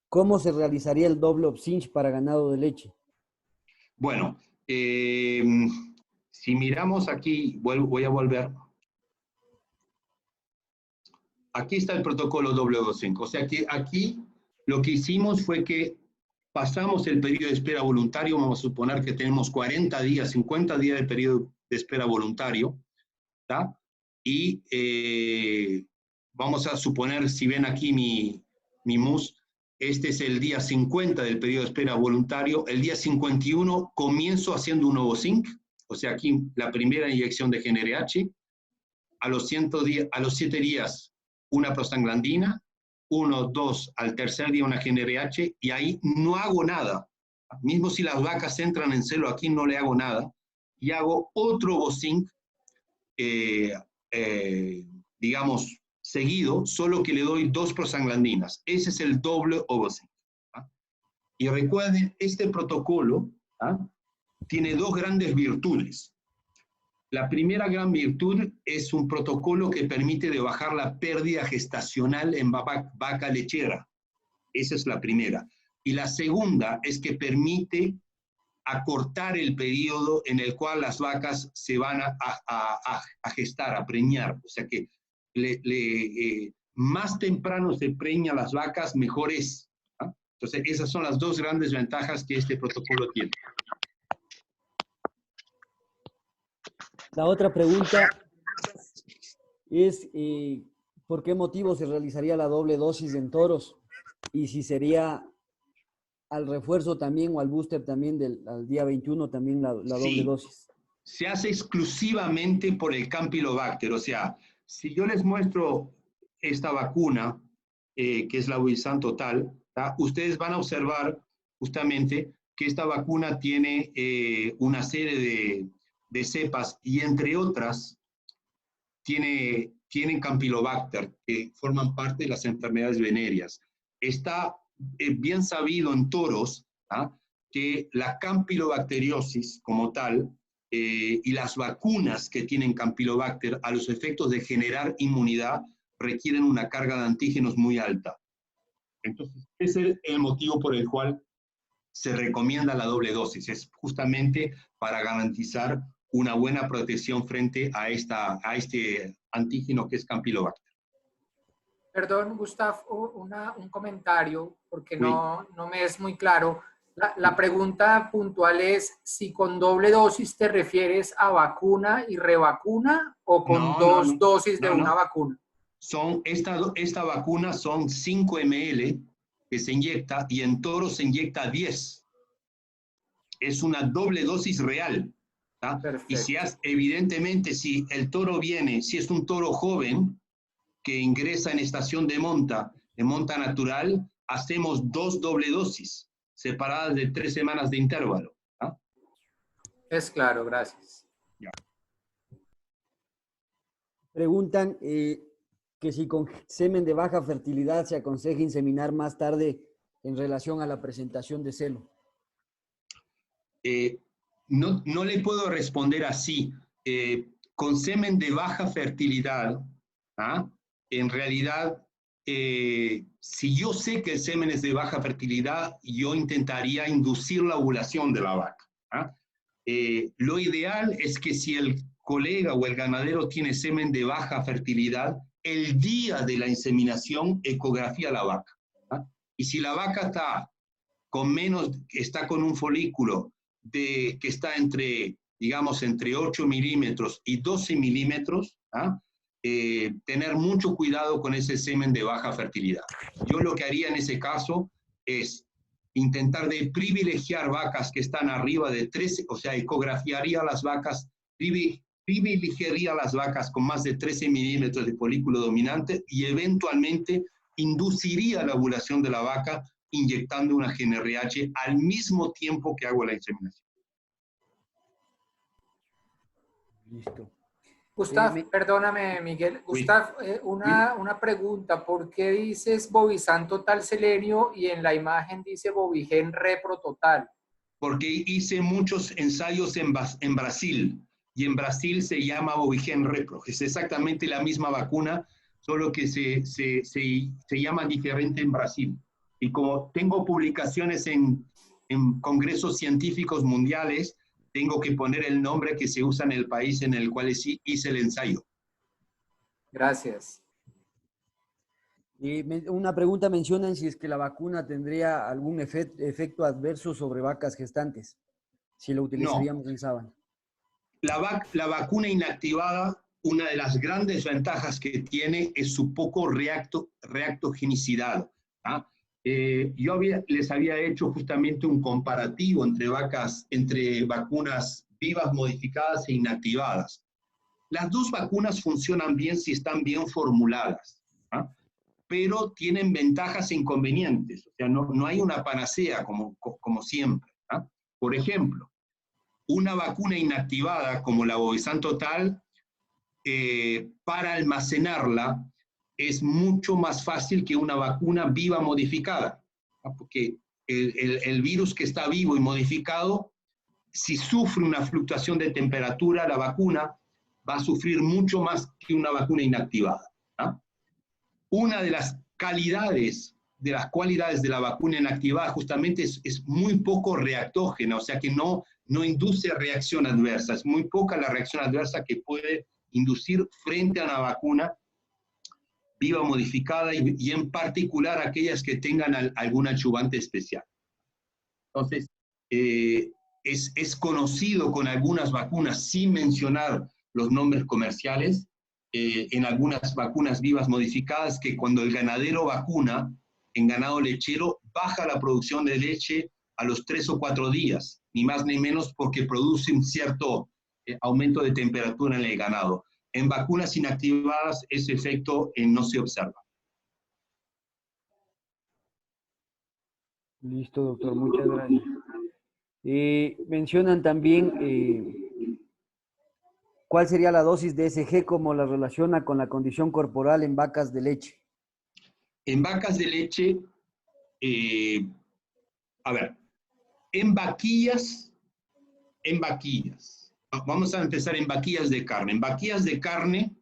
¿cómo se realizaría el doble obcinch para ganado de leche? Bueno, si miramos aquí, voy a volver. Aquí está el protocolo W25. O sea que aquí lo que hicimos fue que pasamos el periodo de espera voluntario, vamos a suponer que tenemos 40 días, 50 días de periodo de espera voluntario, ¿tá? Y vamos a suponer, si ven aquí mi MUS, este es el día 50 del periodo de espera voluntario, el día 51 comienzo haciendo un Novozinc, o sea, aquí la primera inyección de GnRH, a los 7 días una prostaglandina, 1, 2, al tercer día una GnRH, y ahí no hago nada. Mismo si las vacas entran en celo, aquí no le hago nada, y hago otro Novozinc, digamos, seguido, solo que le doy 2 prostaglandinas. Ese es el doble Novozinc. Y recuerden, este protocolo tiene dos grandes virtudes. La primera gran virtud es un protocolo que permite de bajar la pérdida gestacional en vaca lechera. Esa es la primera. Y la segunda es que permite acortar el periodo en el cual las vacas se van a gestar, a preñar. O sea que más temprano se preñan las vacas, mejor es. Entonces, esas son las dos grandes ventajas que este protocolo tiene. La otra pregunta es, ¿por qué motivo se realizaría la doble dosis en toros? Y si sería al refuerzo también o al booster también al día 21 también la doble dosis. Se hace exclusivamente por el Campylobacter. O sea, si yo les muestro esta vacuna, que es la Ubisan Total, ustedes van a observar justamente que esta vacuna tiene una serie de cepas y entre otras tienen Campylobacter, que forman parte de las enfermedades venéreas. Está bien sabido en toros que la campylobacteriosis como tal y las vacunas que tienen Campylobacter a los efectos de generar inmunidad requieren una carga de antígenos muy alta. Entonces, ese es el motivo por el cual se recomienda la doble dosis, es justamente para garantizar una buena protección frente a este antígeno que es Campylobacter. Perdón, Gustav, un comentario, porque Sí. no me es muy claro. La pregunta puntual es si con doble dosis te refieres a vacuna y revacuna o con dos dosis de una vacuna. Esta vacuna son 5 ml que se inyecta y en toros se inyecta 10. Es una doble dosis real. Y si evidentemente si el toro viene, si es un toro joven que ingresa en estación de monta natural, hacemos 2 doble dosis separadas de 3 semanas de intervalo. Es claro, gracias. Ya. Preguntan que si con semen de baja fertilidad se aconseja inseminar más tarde en relación a la presentación de celo. No le puedo responder así. Con semen de baja fertilidad, en realidad, si yo sé que el semen es de baja fertilidad, yo intentaría inducir la ovulación de la vaca. Lo ideal es que si el colega o el ganadero tiene semen de baja fertilidad, el día de la inseminación ecografía la vaca. Y si la vaca está con un folículo que está entre 8 milímetros y 12 milímetros, tener mucho cuidado con ese semen de baja fertilidad. Yo lo que haría en ese caso es intentar de privilegiar vacas que están arriba de 13, o sea, ecografiaría las vacas, privilegiaría las vacas con más de 13 milímetros de folículo dominante y eventualmente induciría la ovulación de la vaca inyectando una GnRH al mismo tiempo que hago la inseminación. Listo. Gustav, perdóname, Miguel. Gustav, una pregunta. ¿Por qué dices Bovisan Total Selenio y en la imagen dice Bovigen Repro Total? Porque hice muchos ensayos en Brasil, y en Brasil se llama Bovigen Repro. Es exactamente la misma vacuna, solo que se llama diferente en Brasil. Y como tengo publicaciones en congresos científicos mundiales, tengo que poner el nombre que se usa en el país en el cual hice el ensayo. Gracias. Y una pregunta, mencionan si es que la vacuna tendría algún efecto adverso sobre vacas gestantes, si lo utilizaríamos en sábana. La vacuna inactivada, una de las grandes ventajas que tiene es su poco reactogenicidad. Yo les había hecho justamente un comparativo entre vacunas vivas modificadas e inactivadas. Las dos vacunas funcionan bien si están bien formuladas, pero tienen ventajas e inconvenientes. O sea, no hay una panacea como siempre. Por ejemplo, una vacuna inactivada como la Bovisan Total, para almacenarla es mucho más fácil que una vacuna viva modificada, porque el virus que está vivo y modificado, si sufre una fluctuación de temperatura, la vacuna va a sufrir mucho más que una vacuna inactivada. Una de las cualidades de la vacuna inactivada justamente es muy poco reactógena, o sea que no induce reacción adversa, es muy poca la reacción adversa que puede inducir frente a una vacuna viva modificada y en particular aquellas que tengan algún adjuvante especial. Entonces, es conocido con algunas vacunas, sin mencionar los nombres comerciales, en algunas vacunas vivas modificadas, que cuando el ganadero vacuna en ganado lechero, baja la producción de leche a los 3 o 4 días, ni más ni menos porque produce un cierto aumento de temperatura en el ganado. En vacunas inactivadas ese efecto no se observa. Listo, doctor, muchas gracias. Mencionan también cuál sería la dosis de SG, cómo la relaciona con la condición corporal en vacas de leche. En vacas de leche, en vaquillas, vamos a empezar en vaquillas de carne. En vaquillas de carne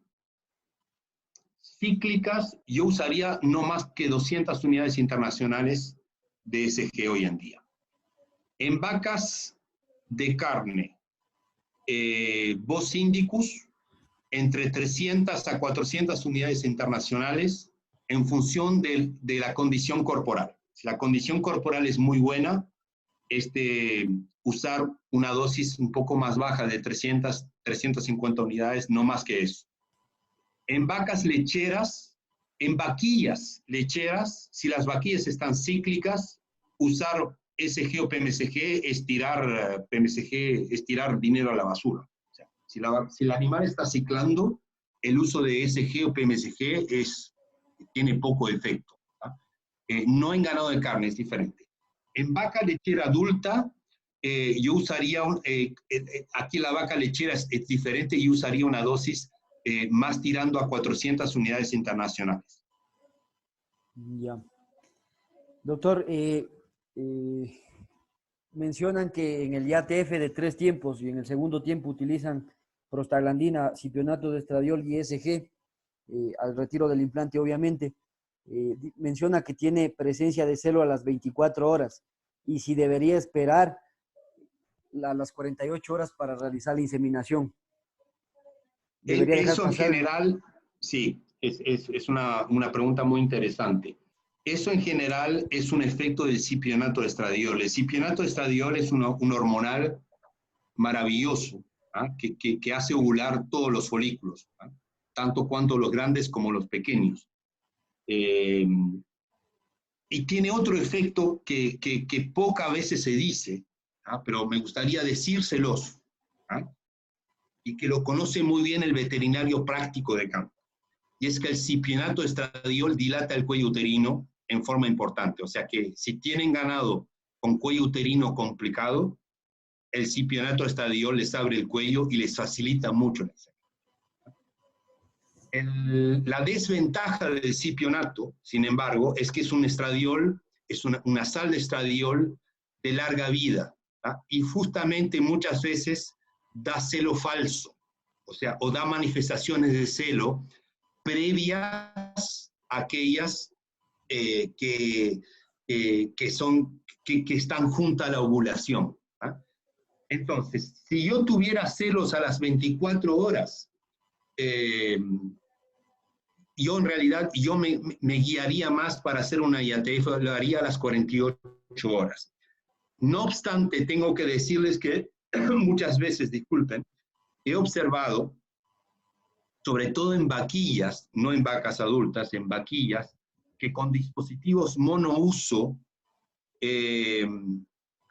cíclicas, yo usaría no más que 200 unidades internacionales de SG hoy en día. En vacas de carne, Bos indicus, entre 300 a 400 unidades internacionales en función de la condición corporal. Si la condición corporal es muy buena, usar una dosis un poco más baja de 300, 350 unidades, no más que eso. En vacas lecheras, en vaquillas lecheras, si las vaquillas están cíclicas, usar SG o PMSG, estirar PMSG, estirar dinero a la basura. O sea, si el animal está ciclando, el uso de SG o PMSG tiene poco efecto. No en ganado de carne, es diferente. En vaca lechera adulta, yo usaría, aquí la vaca lechera es diferente, yo usaría una dosis más tirando a 400 unidades internacionales. Ya. Doctor, mencionan que en el IATF de 3 tiempos y en el segundo tiempo utilizan prostaglandina, cipionato de estradiol y SG, al retiro del implante obviamente. Menciona que tiene presencia de célula a las 24 horas y si debería esperar las 48 horas para realizar la inseminación. Eso en general, sí, es una pregunta muy interesante. Eso en general es un efecto del cipionato de estradiol. El cipionato de estradiol es un hormonal maravilloso, que hace ovular todos los folículos, tanto cuanto los grandes como los pequeños. Y tiene otro efecto que pocas veces se dice, pero me gustaría decírselos, y que lo conoce muy bien el veterinario práctico de campo. Y es que el cipionato de estradiol dilata el cuello uterino en forma importante. O sea que si tienen ganado con cuello uterino complicado, el cipionato estradiol les abre el cuello y les facilita mucho la inseminación. La desventaja del cipionato, sin embargo, es que es un estradiol, es una sal de estradiol de larga vida, ¿tá? Y justamente muchas veces da celo falso, o sea, o da manifestaciones de celo previas a aquellas que están juntas a la ovulación. ¿Ah? Entonces, si yo tuviera celos a las 24 horas, yo en realidad me guiaría más para hacer una IATF, lo haría a las 48 horas. No obstante, tengo que decirles que muchas veces, disculpen, he observado, sobre todo en vaquillas, no en vacas adultas, en vaquillas, que con dispositivos monouso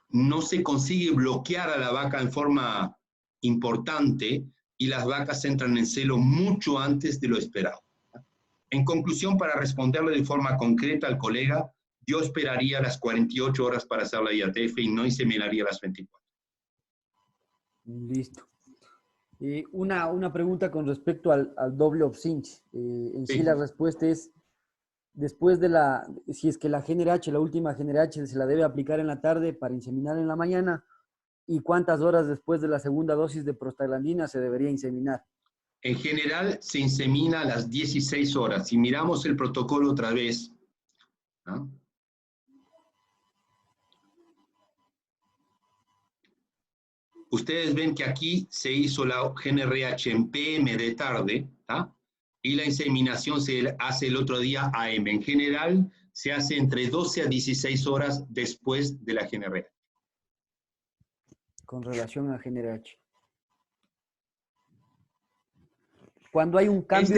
no se consigue bloquear a la vaca en forma importante y las vacas entran en celo mucho antes de lo esperado. En conclusión, para responderle de forma concreta al colega, yo esperaría las 48 horas para hacer la IATF y no inseminaría las 24. Listo. Una pregunta con respecto al doble Opsinch. Sí, la respuesta es, después de si es que la GnRH, la última GnRH, se la debe aplicar en la tarde para inseminar en la mañana, ¿y cuántas horas después de la segunda dosis de prostaglandina se debería inseminar? En general, se insemina a las 16 horas. Si miramos el protocolo otra vez, ¿no? Ustedes ven que aquí se hizo la GnRH en PM de tarde, ¿tá? Y la inseminación se hace el otro día AM. En general, se hace entre 12 a 16 horas después de la GnRH. Con relación a GnRH. Cuando hay un cambio...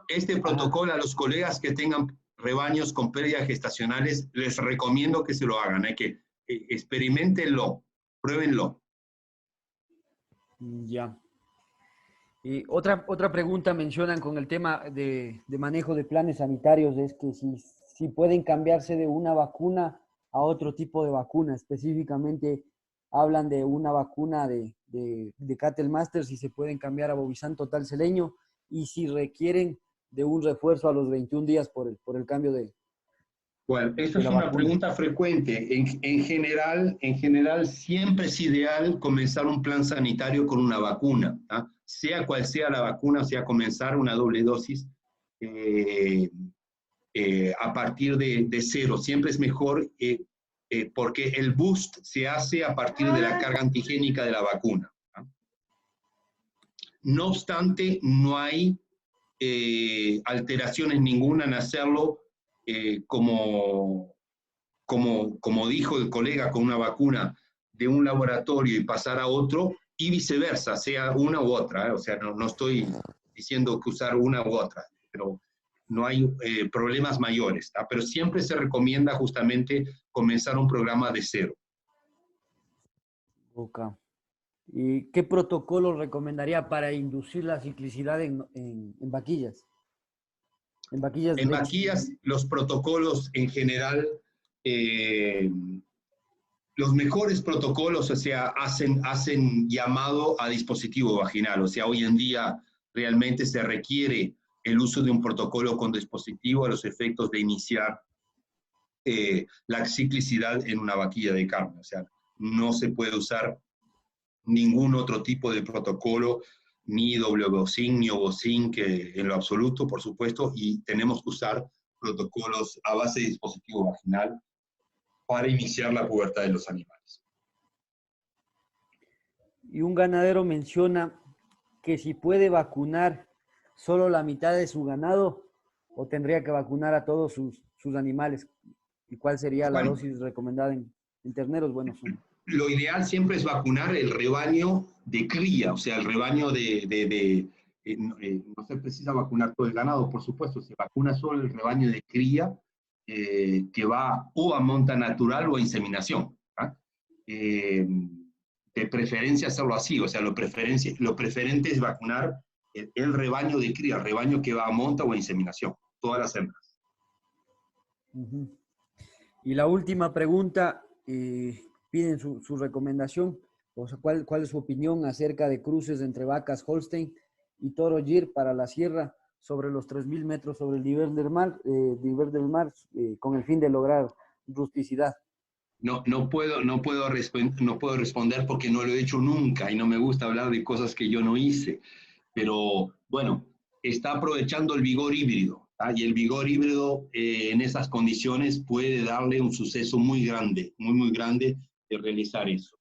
Este protocolo a los colegas que tengan rebaños con pérdidas gestacionales, les recomiendo que se lo hagan. Hay que experimentenlo, pruébenlo. Ya. Y otra pregunta mencionan con el tema de manejo de planes sanitarios, es que si pueden cambiarse de una vacuna a otro tipo de vacuna. Específicamente hablan de una vacuna de Cattle Master, si se pueden cambiar a Bovizan Total Seleño, y si requieren de un refuerzo a los 21 días por el cambio de... Bueno, esa es una pregunta frecuente. En general, siempre es ideal comenzar un plan sanitario con una vacuna, ¿tá? Sea cual sea la vacuna, sea comenzar una doble dosis a partir de cero. Siempre es mejor porque el boost se hace a partir de la carga antigénica de la vacuna, ¿tá? No obstante, no hay alteraciones ninguna en hacerlo como dijo el colega, con una vacuna de un laboratorio y pasar a otro, y viceversa, sea una u otra, ¿eh? O sea, no estoy diciendo que usar una u otra, pero no hay problemas mayores, ¿tá? Pero siempre se recomienda justamente comenzar un programa de cero. Ok. ¿Y qué protocolo recomendaría para inducir la ciclicidad en vaquillas? En vaquillas, los protocolos en general, los mejores protocolos, o sea, hacen llamado a dispositivo vaginal. O sea, hoy en día realmente se requiere el uso de un protocolo con dispositivo a los efectos de iniciar la ciclicidad en una vaquilla de carne. O sea, no se puede usar ningún otro tipo de protocolo, ni Wovocin, ni Ovocin, que en lo absoluto, por supuesto, y tenemos que usar protocolos a base de dispositivo vaginal para iniciar la pubertad de los animales. Y un ganadero menciona que si puede vacunar solo la mitad de su ganado, o tendría que vacunar a todos sus animales. ¿Y cuál sería la dosis recomendada en terneros? Bueno, lo ideal siempre es vacunar el rebaño de cría, o sea, el rebaño no se precisa vacunar todo el ganado, por supuesto, se vacuna solo el rebaño de cría que va o a monta natural o a inseminación. De preferencia hacerlo así, o sea, lo preferente es vacunar el rebaño de cría, el rebaño que va a monta o a inseminación, todas las hembras. Ujú. Y la última pregunta, piden su recomendación, o sea, ¿cuál es su opinión acerca de cruces entre vacas Holstein y toro Gir para la sierra sobre los 3.000 metros sobre el nivel del mar, con el fin de lograr rusticidad? No puedo responder porque no lo he hecho nunca y no me gusta hablar de cosas que yo no hice. Pero bueno, está aprovechando el vigor híbrido, ¿ah? Y el vigor híbrido en esas condiciones puede darle un suceso muy grande, muy grande de realizar eso.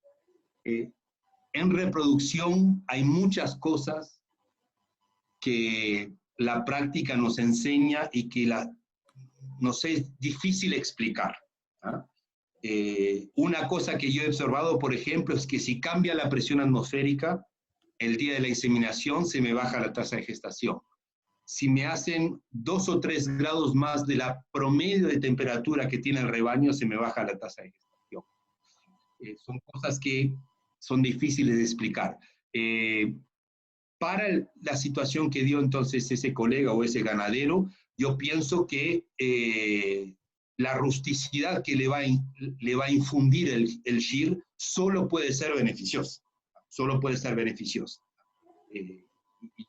En reproducción hay muchas cosas que la práctica nos enseña y que nos es difícil explicar, ¿ah? Una cosa que yo he observado, por ejemplo, es que si cambia la presión atmosférica, el día de la inseminación se me baja la tasa de gestación. Si me hacen 2 o 3 grados más de la promedio de temperatura que tiene el rebaño, se me baja la tasa de gestación. Son cosas que son difíciles de explicar. Para la situación que dio entonces ese colega o ese ganadero, yo pienso que la rusticidad que le va a infundir el Gir solo puede ser beneficiosa. Solo puede ser beneficiosa.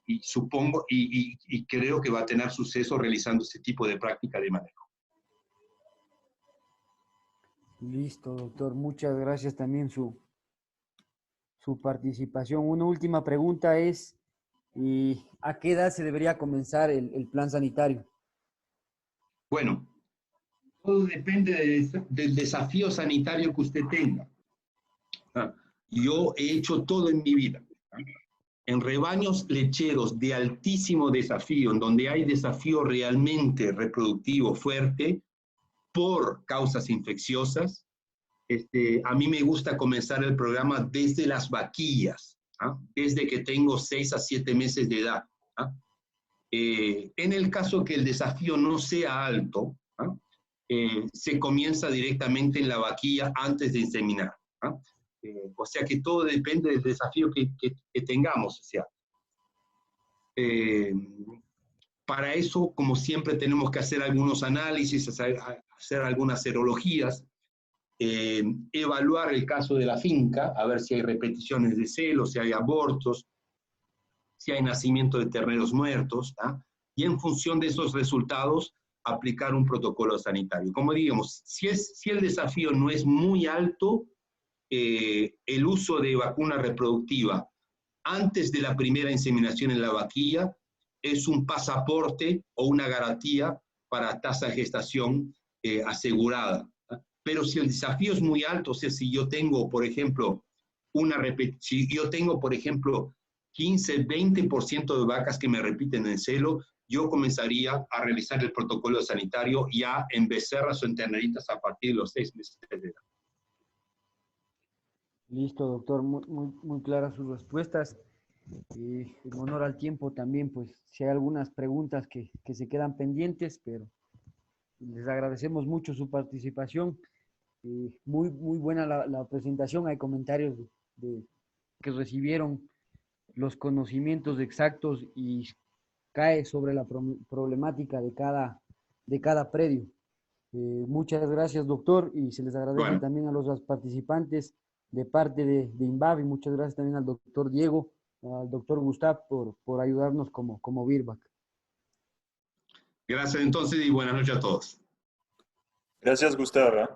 Y supongo y creo que va a tener suceso realizando ese tipo de práctica de manejo. Listo, doctor. Muchas gracias también su participación. Una última pregunta es, ¿a qué edad se debería comenzar el plan sanitario? Bueno, todo depende del desafío sanitario que usted tenga. Yo he hecho todo en mi vida. En rebaños lecheros de altísimo desafío, en donde hay desafío realmente reproductivo fuerte por causas infecciosas, a mí me gusta comenzar el programa desde las vaquillas, ¿ah? Desde que tengo 6 a 7 meses de edad. ¿Ah? En el caso que el desafío no sea alto, ¿ah? Se comienza directamente en la vaquilla antes de inseminar. ¿Ah? O sea que todo depende del desafío que tengamos. O sea, para eso, como siempre, tenemos que hacer algunos análisis, hacer algunas serologías, evaluar el caso de la finca, a ver si hay repeticiones de celos, si hay abortos, si hay nacimiento de terneros muertos, ¿ah? Y en función de esos resultados, aplicar un protocolo sanitario. Como digamos, si el desafío no es muy alto, el uso de vacuna reproductiva antes de la primera inseminación en la vaquilla es un pasaporte o una garantía para tasa de gestación asegurada. Pero si el desafío es muy alto, o sea, si yo tengo, por ejemplo, 15, 20% de vacas que me repiten en celo, yo comenzaría a realizar el protocolo sanitario ya en becerras o en terneritas a partir de los 6 meses de edad. Listo, doctor. Muy claras sus respuestas. En honor al tiempo también, pues, si hay algunas preguntas que se quedan pendientes, pero les agradecemos mucho su participación. Muy buena la presentación. Hay comentarios que recibieron los conocimientos exactos y cae sobre la problemática de cada predio. Muchas gracias, doctor, y se les agradece también a los participantes de parte de INVAV, y muchas gracias también al doctor Diego, al doctor Gustav por ayudarnos como Virbac. Gracias entonces y buenas noches a todos. Gracias, Gustavo.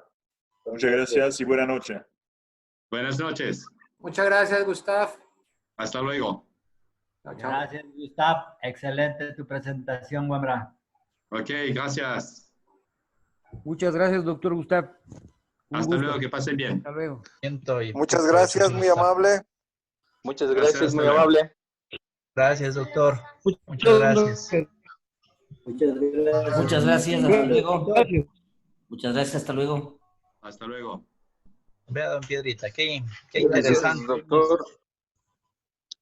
Muchas gracias y buena noche. Buenas noches. Muchas gracias, Gustav. Hasta luego. Chao, chao. Gracias, Gustav. Excelente tu presentación, Wembra. Ok, gracias. Muchas gracias, doctor Gustav. Hasta luego, que pasen bien. Hasta luego. Muchas gracias, muy amable. Muchas gracias, muy luego. amable. Gracias, doctor. Muchas gracias. Muchas gracias, hasta luego. Muchas gracias, hasta luego. Hasta luego. Vea, don Piedrita, qué Gracias, interesante. doctor.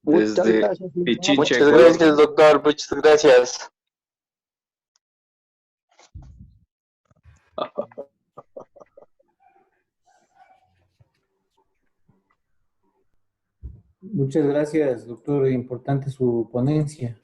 Muchas Desde gracias, Pichiche, muchas Colombia. gracias, doctor. Muchas gracias. Muchas gracias, doctor. Importante su ponencia.